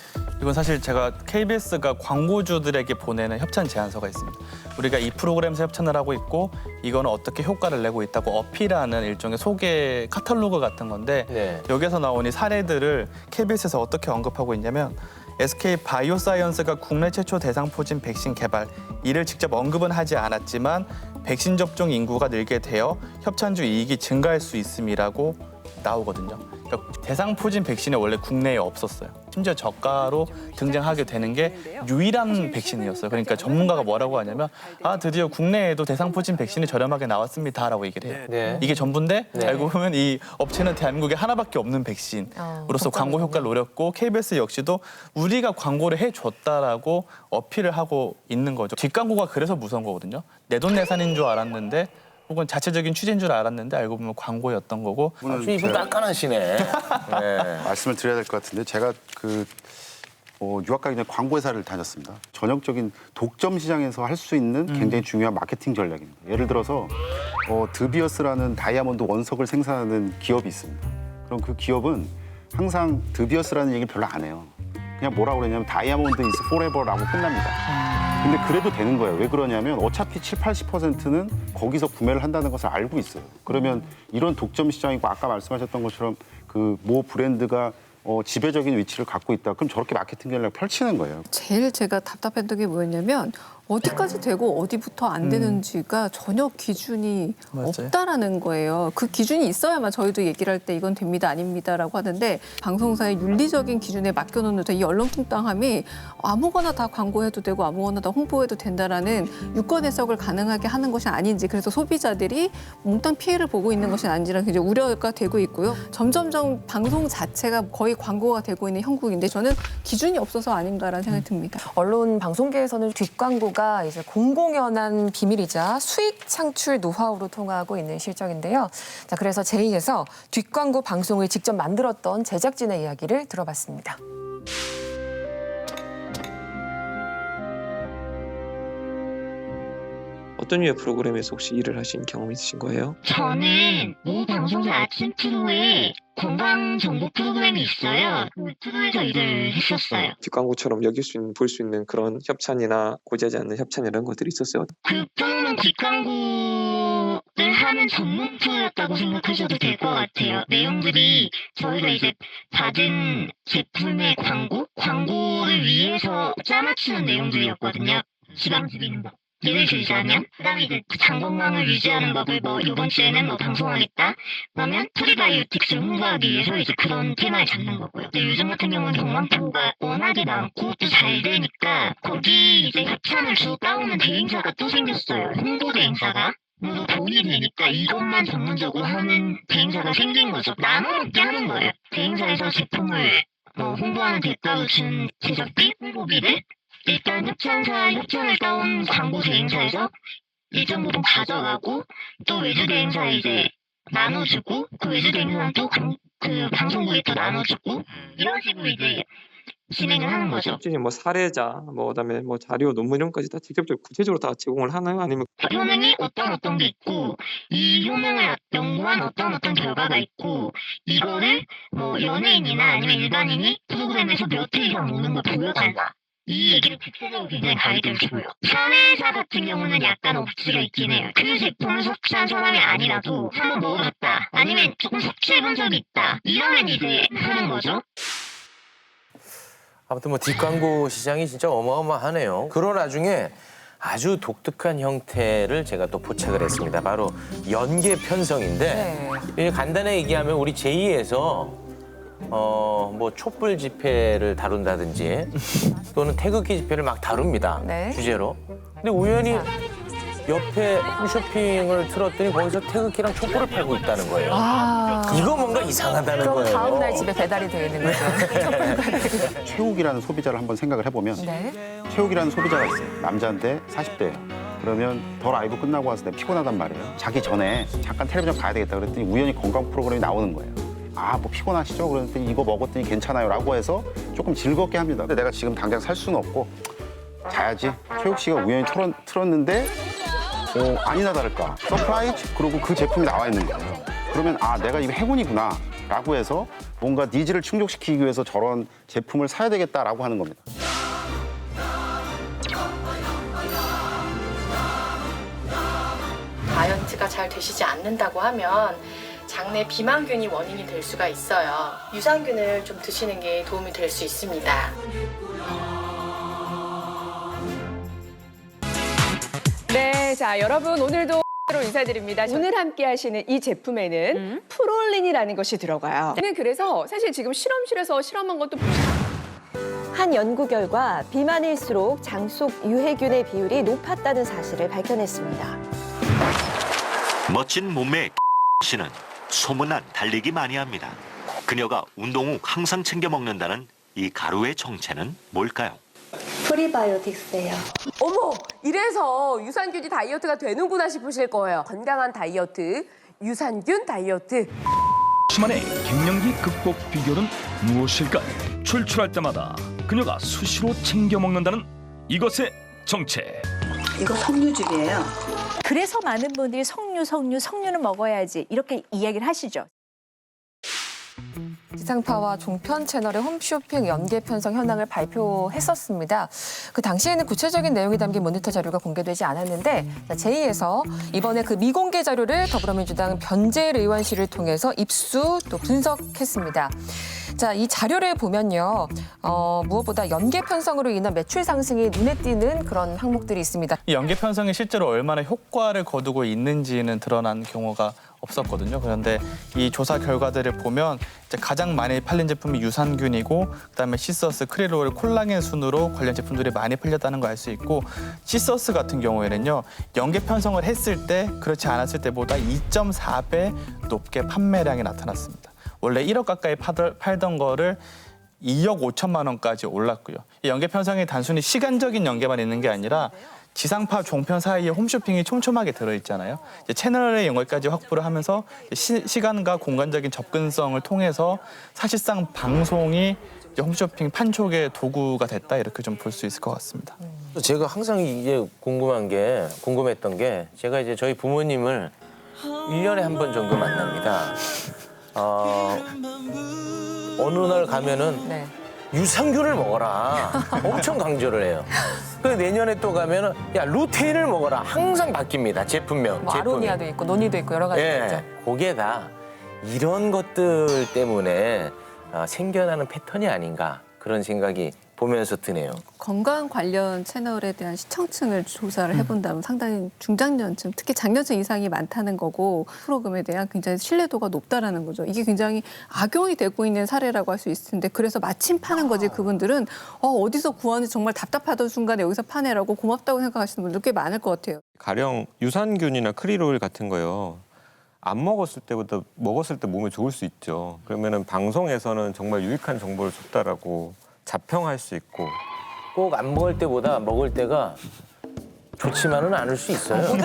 이건 사실 제가 KBS가 광고주들에게 보내는 협찬 제안서가 있습니다. 우리가 이 프로그램에서 협찬을 하고 있고 이거는 어떻게 효과를 내고 있다고 어필하는 일종의 소개 카탈로그 같은 건데 여기서 나온 이 사례들을 KBS에서 어떻게 언급하고 있냐면 SK 바이오사이언스가 국내 최초 대상포진 백신 개발 이를 직접 언급은 하지 않았지만 백신 접종 인구가 늘게 되어 협찬주 이익이 증가할 수 있음이라고 나오거든요. 그러니까 대상포진 백신이 원래 국내에 없었어요. 심지어 저가로 등장하게 되는 게 유일한 백신이었어요. 그러니까 전문가가 뭐라고 하냐면 드디어 국내에도 대상포진 백신이 저렴하게 나왔습니다라고 얘기를 해요. 이게 전부인데 알고 보면 이 업체는 대한민국에 하나밖에 없는 백신으로서 광고 효과를 노렸고 KBS 역시도 우리가 광고를 해줬다라고 어필을 하고 있는 거죠. 뒷광고가 그래서 무서운 거거든요. 내돈내산인 줄 알았는데 혹은 자체적인 취재인 줄 알았는데 알고 보면 광고였던 거고. 이분 깐깐하시네. 말씀을 드려야 될 것 같은데 제가 유학 가기 전에 광고회사를 다녔습니다. 전형적인 독점 시장에서 할 수 있는 굉장히 중요한 마케팅 전략입니다. 예를 들어서 드비어스라는 다이아몬드 원석을 생산하는 기업이 있습니다. 그럼 그 기업은 항상 드비어스라는 얘기를 별로 안 해요. 그냥 뭐라고 그러냐면 다이아몬드 is forever라고 끝납니다. 근데 그래도 되는 거예요. 왜 그러냐면 어차피 70~80%는 거기서 구매를 한다는 것을 알고 있어요. 그러면 이런 독점 시장이고 아까 말씀하셨던 것처럼 그 모 브랜드가 지배적인 위치를 갖고 있다. 그럼 저렇게 마케팅 전략을 펼치는 거예요. 제일 제가 답답했던 게 뭐였냐면 어디까지 되고 어디부터 안 되는지가 전혀 기준이 없다라는 거예요. 그 기준이 있어야만 저희도 얘기를 할 때 이건 됩니다, 아닙니다라고 하는데 방송사의 윤리적인 기준에 맡겨놓는 이 얼렁뚱땅함이 아무거나 다 광고해도 되고 아무거나 다 홍보해도 된다라는 유권 해석을 가능하게 하는 것이 아닌지 그래서 소비자들이 몽땅 피해를 보고 있는 것이 아닌지랑 굉장히 우려가 되고 있고요. 점점점 방송 자체가 거의 광고가 되고 있는 형국인데 저는 기준이 없어서 아닌가라는 생각이 듭니다. 언론 방송계에서는 뒷광고가 이제 공공연한 비밀이자 수익 창출 노하우로 통하고 있는 실정인데요. 자, 그래서 제2에서 뒷광고 방송을 직접 만들었던 제작진의 이야기를 들어봤습니다. 어떤 류의 프로그램에서 혹시 일을 하신 경험 있으신 거예요? 저는 모 방송사 아침 프로에 건강 정보 프로그램이 있어요. 그 프로에서 일을 했었어요. 뒷광고처럼 볼 수 있는 그런 협찬이나 고지하지 않는 협찬 이런 것들이 있었어요. 그 프로는 뒷광고를 하는 전문 프로였다고 생각하셔도 될 것 같아요. 내용들이 저희가 이제 받은 제품의 광고를 위해서 짜맞추는 내용들이었거든요. 지방 줄이는 법. 예를 들자면, 그다음에 이제 장건강을 유지하는 법을 이번 주에는 방송하겠다. 그러면 프리바이오틱스를 홍보하기 위해서 이제 그런 테마를 잡는 거고요. 근데 요즘 같은 경우는 경광프로가 워낙에 많고 또 잘 되니까 거기 이제 협찬을 주고 따오는 대행사가 또 생겼어요. 홍보 대행사가. 그리고 돈이 되니까 이것만 전문적으로 하는 대행사가 생긴 거죠. 나눠먹게 하는 거예요. 대행사에서 제품을 홍보하는 대가로 준 제작비, 홍보비를 일단 협찬을 따온 광고 대행사에서 일정 부분 가져가고 또 외주 대행사에 이제 나눠주고 그 외주 대행사는 또 그 방송국에 또 나눠주고 이런 식으로 이제 진행을 하는 거죠. 사례자, 그다음에 자료, 논문 이런 것까지 다 직접적으로 구체적으로 다 제공을 하나요? 아니면 효능이 어떤 게 있고 이 효능을 연구한 어떤 결과가 있고 이거를 연예인이나 아니면 일반인이 프로그램에서 몇 회 이상 보는 걸 보여달라. 이 얘기를 구체적으로 굉장히 가이드를 줘요. 사회사 같은 경우는 약간 억지가 있긴 해요. 그 제품을 섭취한 사람이 아니라도 한번 먹어봤다. 아니면 조금 섭취해본 적이 있다. 이러면 이제 하는 거죠. 아무튼 뒷광고 시장이 진짜 어마어마하네요. 그런 와중에 아주 독특한 형태를 제가 또 포착을 했습니다. 바로 연계 편성인데 간단하게 얘기하면 우리 제2에서 촛불 집회를 다룬다든지 또는 태극기 집회를 막 다룹니다. 주제로. 근데 우연히 옆에 홈쇼핑을 틀었더니 거기서 태극기랑 촛불을 팔고 있다는 거예요. 이거 뭔가 이상하다는 그럼 거예요. 다음 날 집에 배달이 되어 있는 거죠. 최욱이라는 소비자를 한번 생각을 해보면 네. 최욱이라는 소비자가 있어요. 남자인데 40대예요. 그러면 더 라이브 끝나고 와서 내가 피곤하단 말이에요. 자기 전에 잠깐 텔레비전 봐야 되겠다 그랬더니 우연히 건강 프로그램이 나오는 거예요. 아, 뭐 피곤하시죠? 그랬더니 이거 먹었더니 괜찮아요 라고 해서 조금 즐겁게 합니다. 근데 내가 지금 당장 살 수는 없고 자야지. 최욱 씨가 우연히 틀었는데 아니나 다를까 서프라이즈? 그리고 그 제품이 나와 있는 거예요. 그러면 아, 내가 이거 행운이구나 라고 해서 뭔가 니즈를 충족시키기 위해서 저런 제품을 사야 되겠다라고 하는 겁니다. 다이어트가 잘 되시지 않는다고 하면 장내 비만균이 원인이 될 수가 있어요. 유산균을 좀 드시는 게 도움이 될 수 있습니다. 네, 자 여러분 오늘도 로 인사드립니다. 오늘 함께 하시는 이 제품에는 프롤린이라는 것이 들어가요. 저는 그래서 사실 지금 실험실에서 실험한 것도 한 연구 결과 비만일수록 장 속 유해균의 비율이 높았다는 사실을 밝혀냈습니다. 멋진 몸매의 씨는 소문난 달리기 많이 합니다. 그녀가 운동 후 항상 챙겨 먹는다는 이 가루의 정체는 뭘까요? 프리바이오틱스예요. 어머, 이래서 유산균이 다이어트가 되는구나 싶으실 거예요. 건강한 다이어트, 유산균 다이어트. 수만의 갱년기 극복 비결은 무엇일까? 출출할 때마다 그녀가 수시로 챙겨 먹는다는 이것의 정체. 이거 석류즙이에요. 그래서 많은 분들이 석류는 먹어야지 이렇게 이야기를 하시죠. 지상파와 종편 채널의 홈쇼핑 연계 편성 현황을 발표했었습니다. 그 당시에는 구체적인 내용이 담긴 모니터 자료가 공개되지 않았는데 제2에서 이번에 그 미공개 자료를 더불어민주당 변재일 의원실을 통해서 입수 또 분석했습니다. 자, 이 자료를 보면요. 무엇보다 연계 편성으로 인한 매출 상승이 눈에 띄는 그런 항목들이 있습니다. 이 연계 편성이 실제로 얼마나 효과를 거두고 있는지는 드러난 경우가 없었거든요. 그런데 이 조사 결과들을 보면 이제 가장 많이 팔린 제품이 유산균이고 그다음에 시서스, 크릴오일, 콜라겐 순으로 관련 제품들이 많이 팔렸다는 걸 알 수 있고 시서스 같은 경우에는요. 연계 편성을 했을 때 그렇지 않았을 때보다 2.4배 높게 판매량이 나타났습니다. 원래 1억 가까이 팔던 거를 2억 5천만 원까지 올랐고요. 이 연계 편성이 단순히 시간적인 연계만 있는 게 아니라 지상파, 종편 사이에 홈쇼핑이 촘촘하게 들어있잖아요. 이제 채널의 연결까지 확보를 하면서 시간과 공간적인 접근성을 통해서 사실상 방송이 이제 홈쇼핑 판촉의 도구가 됐다 이렇게 좀 볼 수 있을 것 같습니다. 제가 항상 이게 궁금했던 게 제가 이제 저희 부모님을 1년에 한 번 정도 만납니다. 어느 날 가면은 유산균을 먹어라. 엄청 강조를 해요. 그래서 내년에 또 가면은 야 루테인을 먹어라. 항상 바뀝니다. 제품명. 뭐 아로니아도 있고 노니도 있고 여러 가지가 있죠. 그게 다 이런 것들 때문에 생겨나는 패턴이 아닌가 그런 생각이 보면서 드네요. 건강 관련 채널에 대한 시청층을 조사를 해본다면 상당히 중장년층, 특히 장년층 이상이 많다는 거고 프로그램에 대한 굉장히 신뢰도가 높다라는 거죠. 이게 굉장히 악용이 되고 있는 사례라고 할 수 있을 텐데 그래서 마침 파는 거지 그분들은 어디서 구하는지 정말 답답하던 순간에 여기서 파내라고 고맙다고 생각하시는 분들 꽤 많을 것 같아요. 가령 유산균이나 크릴오일 같은 거요. 안 먹었을 때보다 먹었을 때 몸에 좋을 수 있죠. 그러면은 방송에서는 정말 유익한 정보를 줬다라고 자평할 수 있고 꼭 안 먹을 때보다 먹을 때가 좋지만은 않을 수 있어요.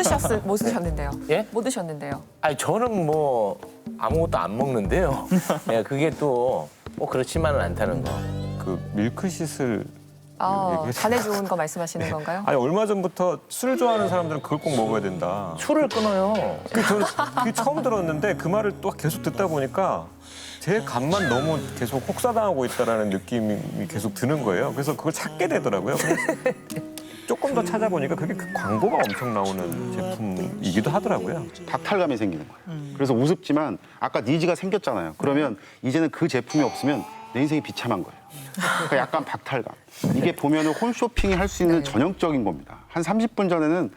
못 드셨는데요? 예? 못 드셨는데요? 아니 저는 뭐 아무것도 안 먹는데요. 예, 그게 또 그렇지만은 않다는 거. 그 밀크시슬 간에 좋은 거 말씀하시는 건가요? 아니 얼마 전부터 술 좋아하는 사람들은 그걸 꼭 먹어야 된다. 술을 끊어요. 그게 처음 들었는데 그 말을 또 계속 듣다 보니까 제 간만 너무 계속 혹사당하고 있다라는 느낌이 계속 드는 거예요. 그래서 그걸 찾게 되더라고요. 조금 더 찾아보니까 그게 그 광고가 엄청 나오는 제품이기도 하더라고요. 박탈감이 생기는 거예요. 그래서 우습지만 아까 니즈가 생겼잖아요. 그러면 이제는 그 제품이 없으면 내 인생이 비참한 거예요. 그러니까 약간 박탈감. 이게 보면은 홈쇼핑이 할 수 있는 전형적인 겁니다. 한 30분 전에는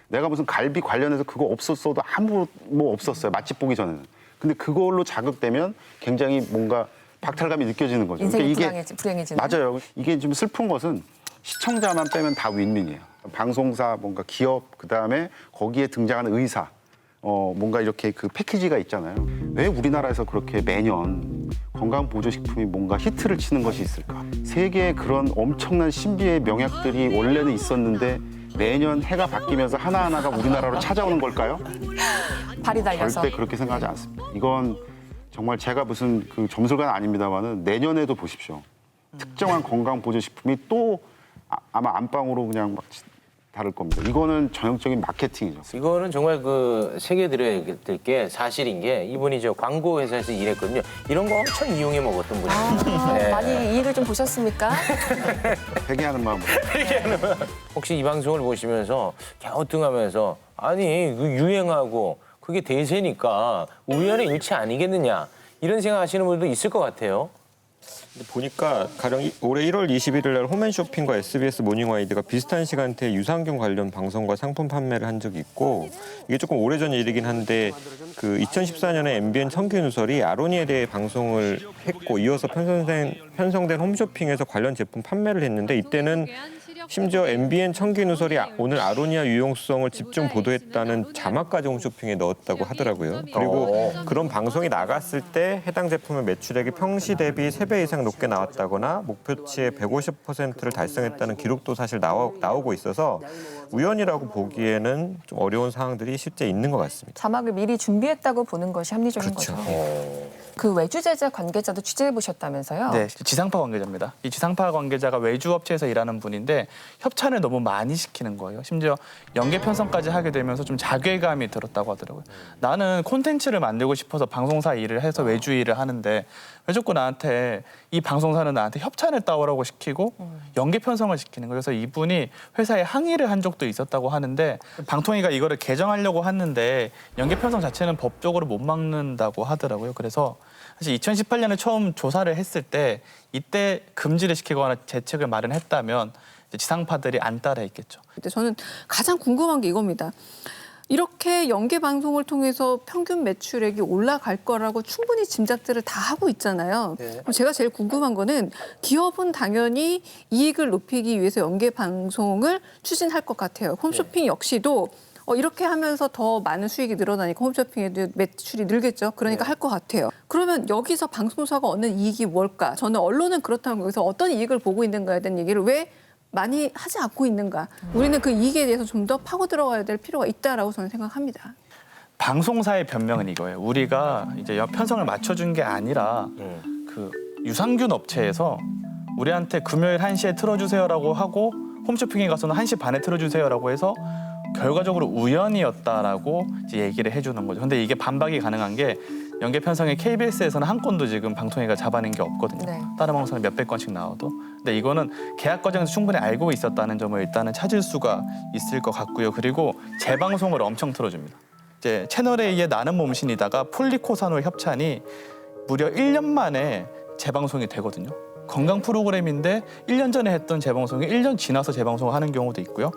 내가 무슨 갈비 관련해서 그거 없었어도 아무 뭐 없었어요. 맛집 보기 전에는. 근데 그걸로 자극되면 굉장히 뭔가 박탈감이 느껴지는 거죠. 인생이 그러니까 불행해지는. 맞아요. 이게 좀 슬픈 것은 시청자만 빼면 다 윈윈이에요. 방송사 뭔가 기업 그다음에 거기에 등장하는 의사 뭔가 이렇게 그 패키지가 있잖아요. 왜 우리나라에서 그렇게 매년 건강보조식품이 뭔가 히트를 치는 것이 있을까? 세계에 그런 엄청난 신비의 명약들이 원래는 있었는데 매년 해가 바뀌면서 하나하나가 우리나라로 찾아오는 걸까요? 발이 달려서. 절대 그렇게 생각하지 않습니다. 이건 정말 제가 무슨 그 점술가는 아닙니다만은 내년에도 보십시오. 특정한 건강보조식품이 또 아마 안방으로 그냥 막 다를 겁니다. 이거는 전형적인 마케팅이죠. 이거는 정말 그 새겨드려야 될 게 사실인 게 이분이 저 광고 회사에서 일했거든요. 이런 거 엄청 이용해 먹었던 분이에요. 네. 많이 이익을 좀 보셨습니까? 회개하는 마음으로. 혹시 이 방송을 보시면서 갸우뚱하면서 아니 그 유행하고 그게 대세니까 우연의 일치 아니겠느냐 이런 생각하시는 분들도 있을 것 같아요. 근데 보니까 가령 올해 1월 21일 날 홈앤쇼핑과 SBS 모닝와이드가 비슷한 시간대에 유산균 관련 방송과 상품 판매를 한 적이 있고 이게 조금 오래전 일이긴 한데 그 2014년에 MBN 청규 누설이 아로니에 대해 방송을 했고 이어서 편성된 홈쇼핑에서 관련 제품 판매를 했는데 이때는 심지어 MBN 청규 누설이 오늘 아로니아 유용성을 집중 보도했다는 자막까지 홈쇼핑에 넣었다고 하더라고요. 그리고 그런 방송이 나갔을 때 해당 제품의 매출액이 평시 대비 3배 이상 높게 나왔다거나 목표치의 150%를 달성했다는 기록도 사실 나오고 있어서 우연이라고 보기에는 좀 어려운 상황들이 실제 있는 것 같습니다. 자막을 미리 준비했다고 보는 것이 합리적인 그렇죠. 거죠. 그 외주 제작 관계자도 취재해 보셨다면서요? 네, 지상파 관계자입니다. 이 지상파 관계자가 외주 업체에서 일하는 분인데 협찬을 너무 많이 시키는 거예요. 심지어 연계 편성까지 하게 되면서 좀 자괴감이 들었다고 하더라고요. 나는 콘텐츠를 만들고 싶어서 방송사 일을 해서 외주 일을 하는데 왜 자꾸 나한테 이 방송사는 나한테 협찬을 따오라고 시키고 연계 편성을 시키는 거예요. 그래서 이분이 회사에 항의를 한 적도 있었다고 하는데 방통위가 이거를 개정하려고 하는데 연계 편성 자체는 법적으로 못 막는다고 하더라고요. 그래서 사실 2018년에 처음 조사를 했을 때 이때 금지를 시키거나 대책을 마련했다면 이제 지상파들이 안 따라했겠죠. 근데 저는 가장 궁금한 게 이겁니다. 이렇게 연계 방송을 통해서 평균 매출액이 올라갈 거라고 충분히 짐작들을 다 하고 있잖아요. 네. 그럼 제가 제일 궁금한 거는 기업은 당연히 이익을 높이기 위해서 연계 방송을 추진할 것 같아요. 홈쇼핑 역시도 이렇게 하면서 더 많은 수익이 늘어나니까 홈쇼핑에도 매출이 늘겠죠. 그러니까 할 것 같아요. 그러면 여기서 방송사가 얻는 이익이 뭘까? 저는 언론은 그렇다면 여기서 어떤 이익을 보고 있는가에 대한 얘기를 왜 많이 하지 않고 있는가? 우리는 그 이익에 대해서 좀 더 파고 들어가야 될 필요가 있다라고 저는 생각합니다. 방송사의 변명은 이거예요. 우리가 이제 편성을 맞춰준 게 아니라 그 유산균 업체에서 우리한테 금요일 1시에 틀어주세요라고 하고 홈쇼핑에 가서는 1시 반에 틀어주세요라고 해서 결과적으로 우연이었다라고 이제 얘기를 해주는 거죠. 근데 이게 반박이 가능한 게 연계 편성의 KBS에서는 한 건도 지금 방통위가 잡아낸 게 없거든요. 네. 다른 방송사는 몇백 건씩 나와도. 근데 이거는 계약 과정에서 충분히 알고 있었다는 점을 일단은 찾을 수가 있을 것 같고요. 그리고 재방송을 엄청 틀어줍니다. 이제 채널A의 나는 몸신이다가 폴리코사놀 협찬이 무려 1년 만에 재방송이 되거든요. 건강 프로그램인데 1년 전에 했던 재방송이 1년 지나서 재방송을 하는 경우도 있고요.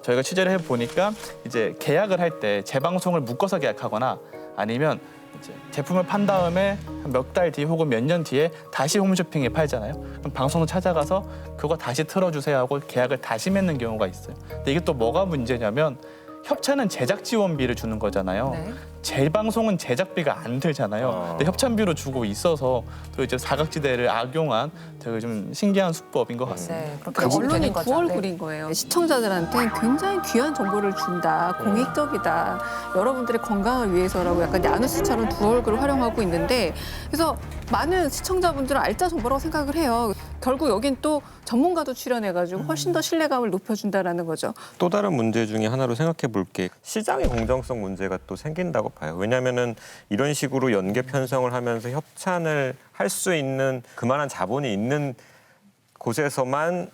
저희가 취재를 해보니까 이제 계약을 할 때 재방송을 묶어서 계약하거나 아니면 이제 제품을 판 다음에 몇 달 뒤 혹은 몇 년 뒤에 다시 홈쇼핑에 팔잖아요. 그럼 방송을 찾아가서 그거 다시 틀어주세요 하고 계약을 다시 맺는 경우가 있어요. 근데 이게 또 뭐가 문제냐면 협찬은 제작 지원비를 주는 거잖아요. 네. 재방송은 제작비가 안 들잖아요. 근데 협찬비로 주고 있어서 또 이제 사각지대를 악용한 되게 좀 신기한 수법인 것 같습니다. 네, 그 언론이 두 얼굴인 거예요. 시청자들한테 굉장히 귀한 정보를 준다, 공익적이다, 여러분들의 건강을 위해서라고 약간 야누스처럼 두 얼굴을 활용하고 있는데 그래서 많은 시청자분들은 알짜 정보라고 생각을 해요. 결국 여긴 또 전문가도 출연해가지고 훨씬 더 신뢰감을 높여준다라는 거죠. 또 다른 문제 중에 하나로 생각해 볼 게 시장의 공정성 문제가 또 생긴다고 봐요. 왜냐하면은 이런 식으로 연계 편성을 하면서 협찬을 할 수 있는 그만한 자본이 있는 곳에서만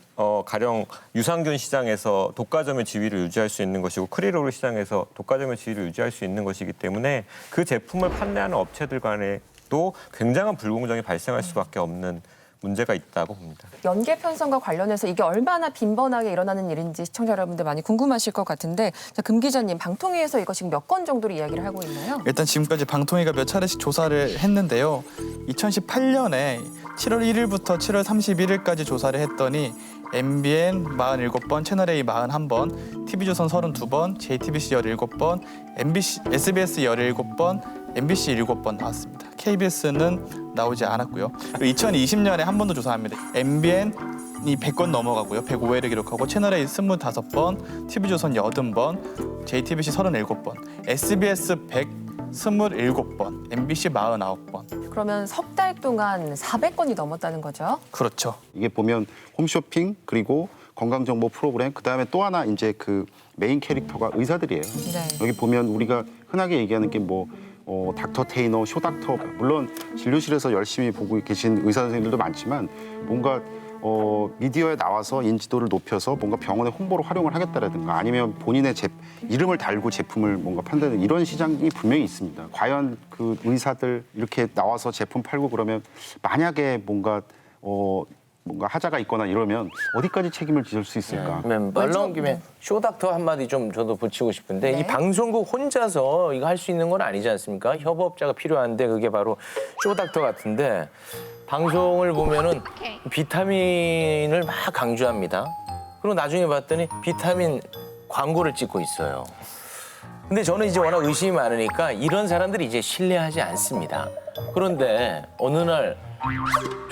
가령 유산균 시장에서 독과점의 지위를 유지할 수 있는 것이고 크릴오일 시장에서 독과점의 지위를 유지할 수 있는 것이기 때문에 그 제품을 판매하는 업체들 간에도 굉장한 불공정이 발생할 수밖에 없는 문제가 있다고 봅니다. 연계 편성과 관련해서 이게 얼마나 빈번하게 일어나는 일인지 시청자 여러분들 많이 궁금하실 것 같은데 자, 금 기자님, 방통위에서 이거 지금 몇 건 정도로 이야기를 하고 있나요? 일단 지금까지 방통위가 몇 차례씩 조사를 했는데요. 2018년에 7월 1일부터 7월 31일까지 조사를 했더니 MBN 47번, 채널A 41번, TV조선 32번, JTBC 17번, SBS 17번, MBC 7번 나왔습니다. KBS는 나오지 않았고요. 그리고 2020년에 한 번 더 조사합니다. MBN이 100건 넘어가고요. 105회를 기록하고 채널A 25번, TV조선 80번, JTBC 37번, SBS 127번, MBC 49번. 그러면 석 달 동안 400건이 넘었다는 거죠? 그렇죠. 이게 보면 홈쇼핑 그리고 건강정보 프로그램 그다음에 또 하나 이제 그 메인 캐릭터가 의사들이에요. 네. 여기 보면 우리가 흔하게 얘기하는 게 뭐 닥터 테이너, 쇼닥터 물론 진료실에서 열심히 보고 계신 의사 선생님들도 많지만 뭔가 미디어에 나와서 인지도를 높여서 뭔가 병원의 홍보로 활용을 하겠다라든가 아니면 본인의 이름을 달고 제품을 뭔가 판다는 이런 시장이 분명히 있습니다. 과연 그 의사들 이렇게 나와서 제품 팔고 그러면 만약에 뭔가 하자가 있거나 이러면 어디까지 책임을 지을 수 있을까? 그러면 말 나온 김에 쇼닥터 한마디 좀 저도 붙이고 싶은데 네. 이 방송국 혼자서 이거 할 수 있는 건 아니지 않습니까? 협업자가 필요한데 그게 바로 쇼닥터 같은데 방송을 보면은 비타민을 막 강조합니다. 그리고 나중에 봤더니 비타민 광고를 찍고 있어요. 근데 저는 이제 워낙 의심이 많으니까 이런 사람들이 이제 신뢰하지 않습니다. 그런데 어느 날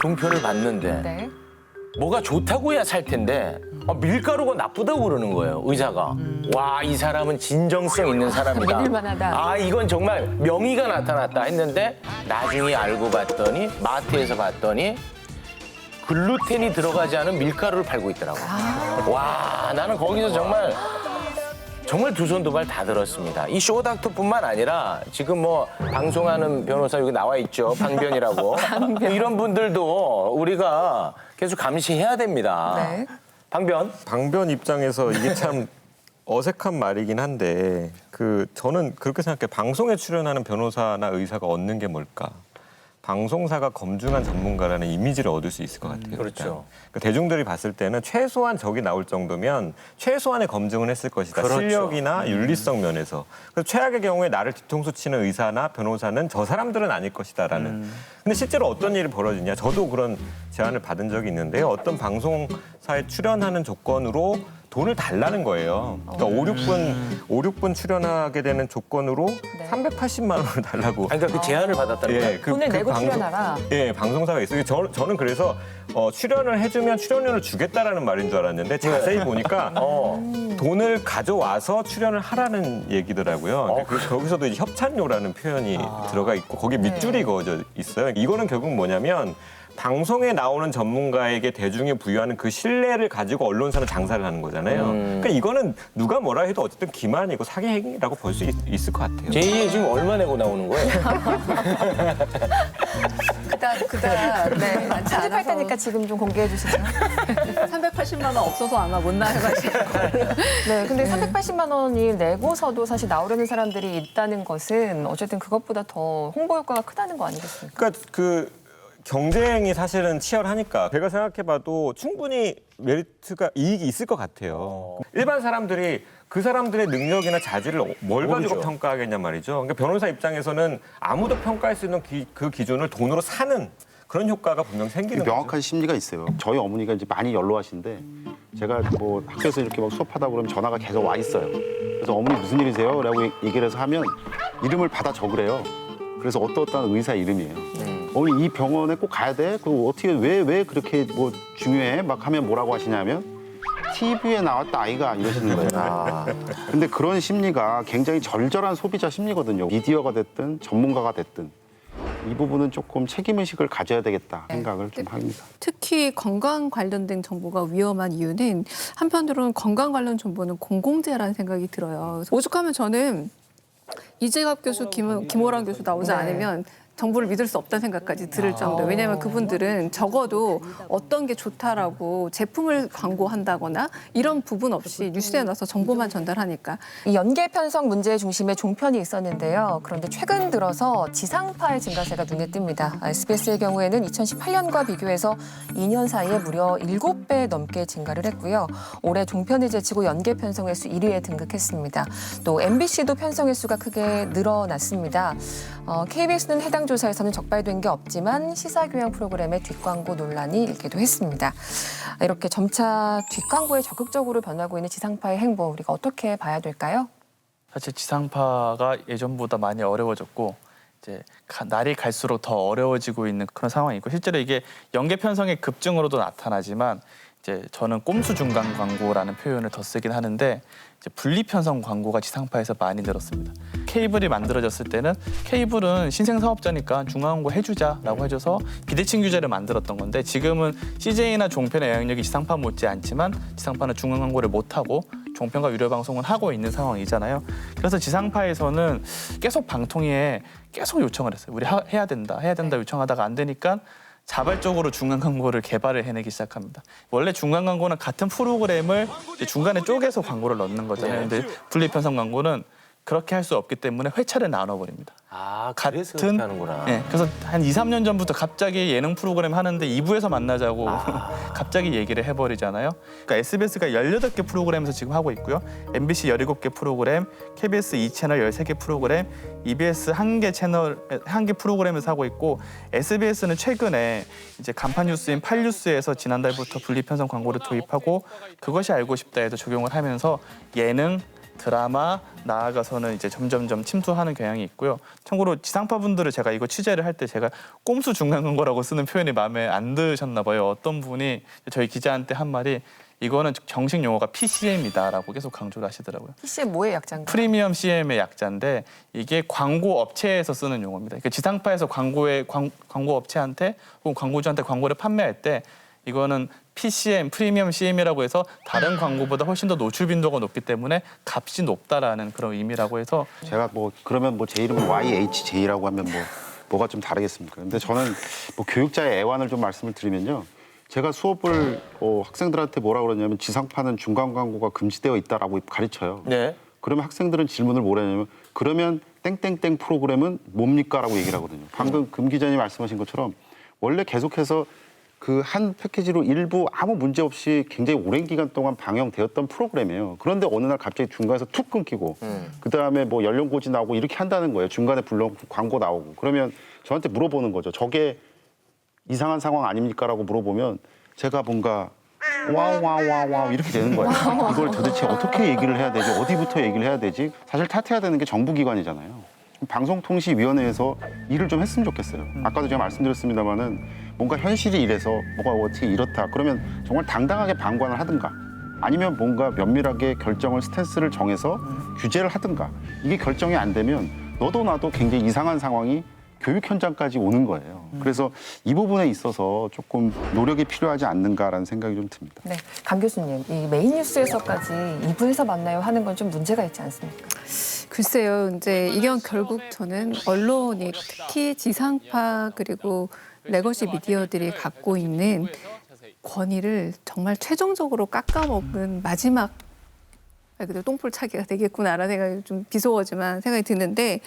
종편을 봤는데 네. 뭐가 좋다고야 살 텐데 밀가루가 나쁘다고 그러는 거예요, 의사가. 와, 이 사람은 진정성 있는 사람이다. 믿을만하다. 아, 이건 정말 명의가 나타났다 했는데 나중에 알고 봤더니 마트에서 봤더니 글루텐이 들어가지 않은 밀가루를 팔고 있더라고. 와, 나는 거기서 정말 두 손 두 발 다 들었습니다. 이 쇼닥터뿐만 아니라 지금 뭐 방송하는 변호사 여기 나와 있죠. 방변이라고. 이런 분들도 우리가 계속 감시해야 됩니다. 네. 방변 입장에서 이게 참 어색한 말이긴 한데 저는 그렇게 생각해요. 방송에 출연하는 변호사나 의사가 얻는 게 뭘까? 방송사가 검증한 전문가라는 이미지를 얻을 수 있을 것 같아요. 그렇죠. 그러니까 대중들이 봤을 때는 최소한 적이 나올 정도면 최소한의 검증을 했을 것이다. 그렇죠. 실력이나 윤리성 면에서. 그래서 최악의 경우에 나를 뒤통수 치는 의사나 변호사는 저 사람들은 아닐 것이다라는. 근데 실제로 어떤 일이 벌어지냐. 저도 그런 제안을 받은 적이 있는데요. 어떤 방송사에 출연하는 조건으로 돈을 달라는 거예요. 그러니까 5, 6분 출연하게 되는 조건으로 380만 원을 달라고. 그러니까 그 제안을 받았다는 거예요? 돈을 내고 출연하라. 예, 방송사가 있어요. 저는 그래서 출연을 해주면 출연료를 주겠다라는 말인 줄 알았는데 자세히 보니까 돈을 가져와서 출연을 하라는 얘기더라고요. 거기서도 이제 협찬료라는 표현이 들어가 있고 거기에 밑줄이 그어져 있어요. 이거는 결국 뭐냐면 방송에 나오는 전문가에게 대중이 부여하는 그 신뢰를 가지고 언론사는 장사를 하는 거잖아요. 그러니까 이거는 누가 뭐라 해도 어쨌든 기만이고 사기 행위라고 볼 수 있을 것 같아요. 제2의 지금 얼마 내고 나오는 거예요? 네. 편집할 테니까 지금 좀 공개해 주시죠. 380만 원 없어서 아마 못 나가실 거예요. 네, 근데 380만 원이 내고서도 사실 나오려는 사람들이 있다는 것은 어쨌든 그것보다 더 홍보 효과가 크다는 거 아니겠습니까? 그러니까 경쟁이 사실은 치열하니까 제가 생각해봐도 충분히 메리트가 이익이 있을 것 같아요. 일반 사람들이 그 사람들의 능력이나 자질을 뭘 가지고 평가하겠냐 말이죠. 그러니까 변호사 입장에서는 아무도 평가할 수 있는 그 기준을 돈으로 사는 그런 효과가 분명 생기는 거죠. 명확한 심리가 있어요. 저희 어머니가 이제 많이 연로하신데 제가 뭐 학교에서 이렇게 막 수업하다 그러면 전화가 계속 와 있어요. 그래서 어머니 무슨 일이세요? 라고 얘기를 해서 하면 이름을 받아 적으래요. 그래서 어떠한 의사 이름이에요. 어머니 이 병원에 꼭 가야 돼? 그리고 어떻게 왜 그렇게 뭐 중요해? 막 하면 뭐라고 하시냐면 TV에 나왔다 아이가 이러시는 거예요. 근데 그런 심리가 굉장히 절절한 소비자 심리거든요. 미디어가 됐든 전문가가 됐든 이 부분은 조금 책임의식을 가져야 되겠다 생각을 좀 합니다. 특히 건강 관련된 정보가 위험한 이유는 한편으로는 건강 관련 정보는 공공재라는 생각이 들어요. 그래서 오죽하면 저는 이재갑 교수, 김호랑 교수 나오지 않으면 정보를 믿을 수 없다는 생각까지 들을 정도예요. 왜냐하면 그분들은 적어도 어떤 게 좋다라고 제품을 광고한다거나 이런 부분 없이 뉴스에 나와서 정보만 전달하니까. 이 연계 편성 문제의 중심에 종편이 있었는데요. 그런데 최근 들어서 지상파의 증가세가 눈에 띕니다. SBS의 경우에는 2018년과 비교해서 2년 사이에 무려 7배 넘게 증가를 했고요. 올해 종편을 제치고 연계 편성 횟수 1위에 등극했습니다. 또 MBC도 편성 횟수가 크게 늘어났습니다. KBS는 해당 여론조사에서는 적발된 게 없지만 시사교양 프로그램의 뒷광고 논란이 일기도 했습니다. 이렇게 점차 뒷광고에 적극적으로 변하고 있는 지상파의 행보, 우리가 어떻게 봐야 될까요? 사실 지상파가 예전보다 많이 어려워졌고 이제 날이 갈수록 더 어려워지고 있는 그런 상황이고 실제로 이게 연계 편성의 급증으로도 나타나지만 이제 저는 꼼수 중간 광고라는 표현을 더 쓰긴 하는데 이제 분리 편성 광고가 지상파에서 많이 늘었습니다. 케이블이 만들어졌을 때는 케이블은 신생 사업자니까 중간 광고 해주자라고 해줘서 비대칭 규제를 만들었던 건데 지금은 CJ나 종편의 영향력이 지상파 못지 않지만 지상파는 중간 광고를 못 하고 종편과 유료 방송은 하고 있는 상황이잖아요. 그래서 지상파에서는 계속 방통위에 계속 요청을 했어요. 우리 해야 된다 요청하다가 안 되니까 자발적으로 중간 광고를 개발을 해내기 시작합니다. 원래 중간 광고는 같은 프로그램을 중간에 쪼개서 광고를 넣는 거잖아요. 근데 분리 편성 광고는 그렇게 할 수 없기 때문에 회차를 나눠버립니다. 아, 그래서 그렇게 하는구나. 네, 그래서 한 2, 3년 전부터 갑자기 예능 프로그램 하는데 2부에서 만나자고 갑자기 얘기를 해버리잖아요. 그러니까 SBS가 18개 프로그램에서 지금 하고 있고요. MBC 17개 프로그램, KBS 2채널 13개 프로그램, EBS 1개 채널, 1개 프로그램에서 하고 있고 SBS는 최근에 이제 간판 뉴스인 8뉴스에서 지난달부터 분리 편성 광고를 도입하고 그것이 알고 싶다에도 적용을 하면서 예능, 드라마 나아가서는 이제 점점점 침투하는 경향이 있고요. 참고로 지상파 분들을 제가 이거 취재를 할 때 제가 꼼수 중간 광고라고 쓰는 표현이 마음에 안 드셨나 봐요. 어떤 분이 저희 기자한테 한 말이 이거는 정식 용어가 PCM이다라고 계속 강조를 하시더라고요. PCM 뭐의 약자인가요? 프리미엄 CM의 약자인데 이게 광고 업체에서 쓰는 용어입니다. 그러니까 지상파에서 광고 업체한테 혹은 광고주한테 광고를 판매할 때 이거는 PCM, 프리미엄 CM이라고 해서 다른 광고보다 훨씬 더 노출 빈도가 높기 때문에 값이 높다라는 그런 의미라고 해서 제가 그러면 제 이름은 YHJ라고 하면 뭐가 좀 다르겠습니까? 근데 저는 교육자의 애환을 좀 말씀을 드리면요. 제가 수업을 학생들한테 뭐라고 그러냐면 지상파는 중간 광고가 금지되어 있다라고 가르쳐요. 네. 그러면 학생들은 질문을 뭐라 하냐면 그러면 땡땡땡 프로그램은 뭡니까? 라고 얘기를 하거든요. 방금 금 기자님 말씀하신 것처럼 원래 계속해서 그 한 패키지로 일부 아무 문제 없이 굉장히 오랜 기간 동안 방영되었던 프로그램이에요. 그런데 어느 날 갑자기 중간에서 툭 끊기고 그다음에 연령고지 나오고 이렇게 한다는 거예요. 중간에 광고 나오고. 그러면 저한테 물어보는 거죠. 저게 이상한 상황 아닙니까? 라고 물어보면 제가 뭔가 와우 이렇게 되는 거예요. 이걸 도대체 어떻게 얘기를 해야 되지? 어디부터 얘기를 해야 되지? 사실 탓해야 되는 게 정부기관이잖아요. 방송통신위원회에서 일을 좀 했으면 좋겠어요. 아까도 제가 말씀드렸습니다마는 뭔가 현실이 이래서 뭐가 어떻게 이렇다. 그러면 정말 당당하게 방관을 하든가 아니면 뭔가 면밀하게 결정을 스탠스를 정해서 규제를 하든가 이게 결정이 안 되면 너도 나도 굉장히 이상한 상황이 교육 현장까지 오는 거예요. 그래서 이 부분에 있어서 조금 노력이 필요하지 않는가라는 생각이 좀 듭니다. 네, 강 교수님, 이 메인 뉴스에서까지 2부에서 만나요 하는 건 좀 문제가 있지 않습니까? 글쎄요, 이제 이건 결국 저는 언론이 특히 지상파 그리고 레거시 미디어들이 갖고 있는 권위를 정말 최종적으로 깎아먹은 마지막 똥볼 차기가 되겠구나라는 생각이 좀 비속어지만 생각이 드는데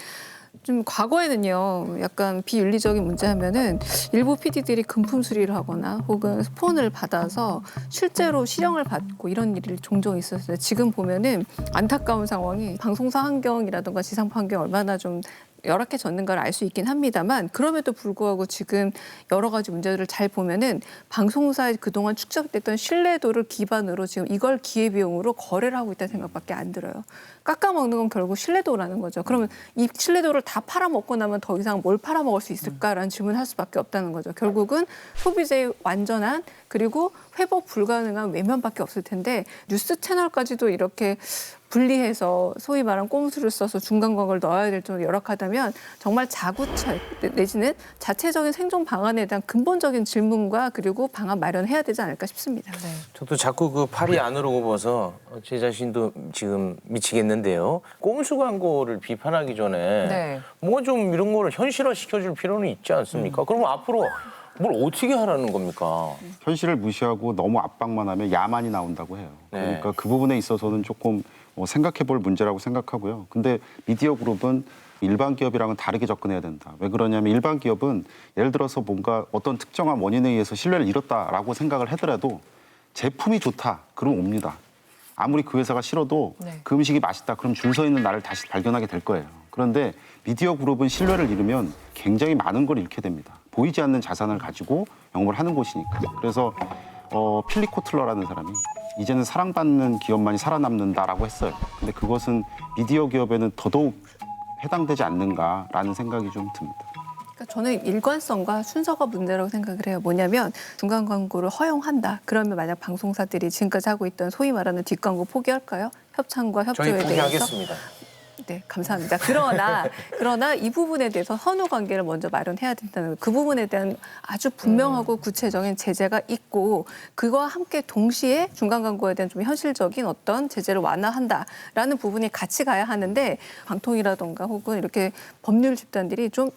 좀 과거에는요 약간 비윤리적인 문제 하면은 일부 PD들이 금품 수리를 하거나 혹은 폰을 받아서 실제로 실형을 받고 이런 일이 종종 있었어요. 지금 보면은 안타까운 상황이 방송사 환경이라든가 지상파 환경이 얼마나 좀 열악해졌는가를 알 수 있긴 합니다만 그럼에도 불구하고 지금 여러 가지 문제들을 잘 보면은 방송사에 그동안 축적됐던 신뢰도를 기반으로 지금 이걸 기회비용으로 거래를 하고 있다는 생각밖에 안 들어요. 깎아먹는 건 결국 신뢰도라는 거죠. 그러면 이 신뢰도를 다 팔아먹고 나면 더 이상 뭘 팔아먹을 수 있을까라는 질문을 할 수밖에 없다는 거죠. 결국은 소비재의 완전한 그리고 회복 불가능한 외면밖에 없을 텐데 뉴스 채널까지도 이렇게 분리해서 소위 말하는 꼼수를 써서 중간 광고를 넣어야 될 정도로 열악하다면 정말 자구책 내지는 자체적인 생존 방안에 대한 근본적인 질문과 그리고 방안 마련해야 되지 않을까 싶습니다. 네. 저도 자꾸 그 팔이 안으로 굽어서 제 자신도 지금 미치겠는데요. 꼼수 광고를 비판하기 전에 뭔가 좀 이런 거를 현실화 시켜줄 필요는 있지 않습니까? 그러면 앞으로 뭘 어떻게 하라는 겁니까? 현실을 무시하고 너무 압박만 하면 야만이 나온다고 해요. 그러니까 그 부분에 있어서는 조금 생각해 볼 문제라고 생각하고요. 근데 미디어 그룹은 일반 기업이랑은 다르게 접근해야 된다. 왜 그러냐면 일반 기업은 예를 들어서 뭔가 어떤 특정한 원인에 의해서 신뢰를 잃었다라고 생각을 하더라도 제품이 좋다. 그럼 옵니다. 아무리 그 회사가 싫어도 그 음식이 맛있다. 그럼 줄 서 있는 나를 다시 발견하게 될 거예요. 그런데 미디어 그룹은 신뢰를 잃으면 굉장히 많은 걸 잃게 됩니다. 보이지 않는 자산을 가지고 영업을 하는 곳이니까. 그래서 필립 코틀러라는 사람이 이제는 사랑받는 기업만이 살아남는다라고 했어요. 근데 그것은 미디어 기업에는 더더욱 해당되지 않는가라는 생각이 좀 듭니다. 그러니까 저는 일관성과 순서가 문제라고 생각을 해요. 뭐냐면 중간 광고를 허용한다. 그러면 만약 방송사들이 지금까지 하고 있던 소위 말하는 뒷광고 포기할까요? 협찬과 협조에 저희 대해서. 포기하겠습니다. 네, 감사합니다. 그러나 이 부분에 대해서 선후 관계를 먼저 마련해야 된다는 그 부분에 대한 아주 분명하고 구체적인 제재가 있고 그거와 함께 동시에 중간 광고에 대한 좀 현실적인 어떤 제재를 완화한다라는 부분이 같이 가야 하는데 방통이라던가 혹은 이렇게 법률 집단들이 좀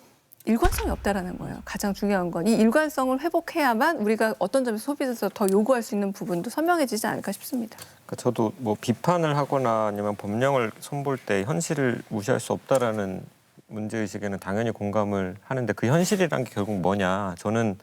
일관성이 없다라는 거예요. 가장 중요한 건 이 일관성을 회복해야만 우리가 어떤 점에서 소비자에서 더 요구할 수 있는 부분도 선명해지지 않을까 싶습니다. 그러니까 저도 뭐 비판을 하거나 아니면 법령을 손볼 때 현실을 무시할 수 없다라는 문제의식에는 당연히 공감을 하는데 그 현실이란 게 결국 뭐냐. 저는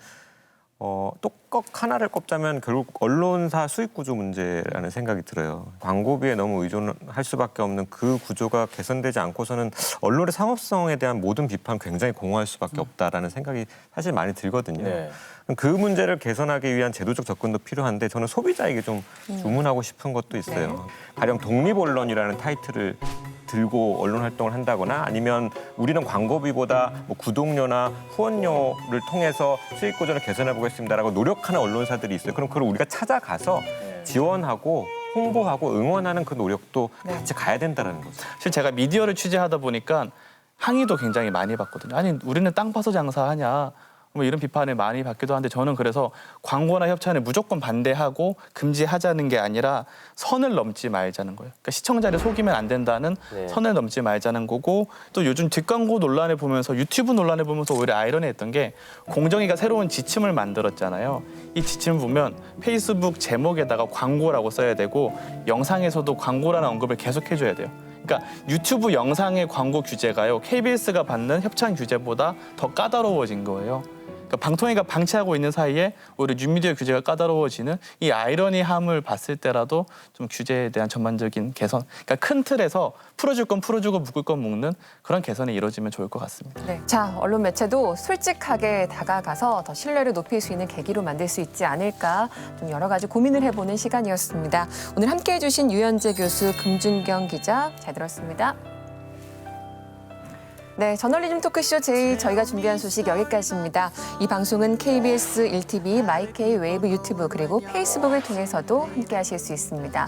꼭 하나를 꼽자면 결국 언론사 수익 구조 문제라는 생각이 들어요. 광고비에 너무 의존할 수밖에 없는 그 구조가 개선되지 않고서는 언론의 상업성에 대한 모든 비판 굉장히 공허할 수밖에 없다라는 생각이 사실 많이 들거든요. 네. 그 문제를 개선하기 위한 제도적 접근도 필요한데 저는 소비자에게 좀 주문하고 싶은 것도 있어요. 가령 독립언론이라는 타이틀을 들고 언론 활동을 한다거나 아니면 우리는 광고비보다 뭐 구독료나 후원료를 통해서 수익 구조를 개선해 보겠습니다라고 노력하는 언론사들이 있어요. 그럼 그걸 우리가 찾아가서 지원하고 홍보하고 응원하는 그 노력도 같이 가야 된다는 거죠. 사실 제가 미디어를 취재하다 보니까 항의도 굉장히 많이 받거든요. 아니 우리는 땅 파서 장사하냐. 뭐 이런 비판을 많이 받기도 하는데 저는 그래서 광고나 협찬을 무조건 반대하고 금지하자는 게 아니라 선을 넘지 말자는 거예요. 그러니까 시청자를 속이면 안 된다는 선을 넘지 말자는 거고 또 요즘 뒷광고 논란을 보면서 유튜브 논란을 보면서 오히려 아이러니했던 게 공정위가 새로운 지침을 만들었잖아요. 이 지침을 보면 페이스북 제목에다가 광고라고 써야 되고 영상에서도 광고라는 언급을 계속 해줘야 돼요. 그러니까 유튜브 영상의 광고 규제가요. KBS가 받는 협찬 규제보다 더 까다로워진 거예요. 그러니까 방통위가 방치하고 있는 사이에 오히려 뉴미디어 규제가 까다로워지는 이 아이러니함을 봤을 때라도 좀 규제에 대한 전반적인 개선, 그러니까 큰 틀에서 풀어줄 건 풀어주고 묶을 건 묶는 그런 개선이 이루어지면 좋을 것 같습니다. 네. 자, 언론 매체도 솔직하게 다가가서 더 신뢰를 높일 수 있는 계기로 만들 수 있지 않을까 좀 여러 가지 고민을 해보는 시간이었습니다. 오늘 함께해 주신 유현재 교수, 금준경 기자 잘 들었습니다. 네, 저널리즘 토크쇼 제2 저희가 준비한 소식 여기까지입니다. 이 방송은 KBS 1TV, 마이케이 웨이브 유튜브 그리고 페이스북을 통해서도 함께하실 수 있습니다.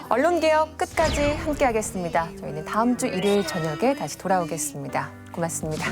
언론개혁 끝까지 함께하겠습니다. 저희는 다음 주 일요일 저녁에 다시 돌아오겠습니다. 고맙습니다.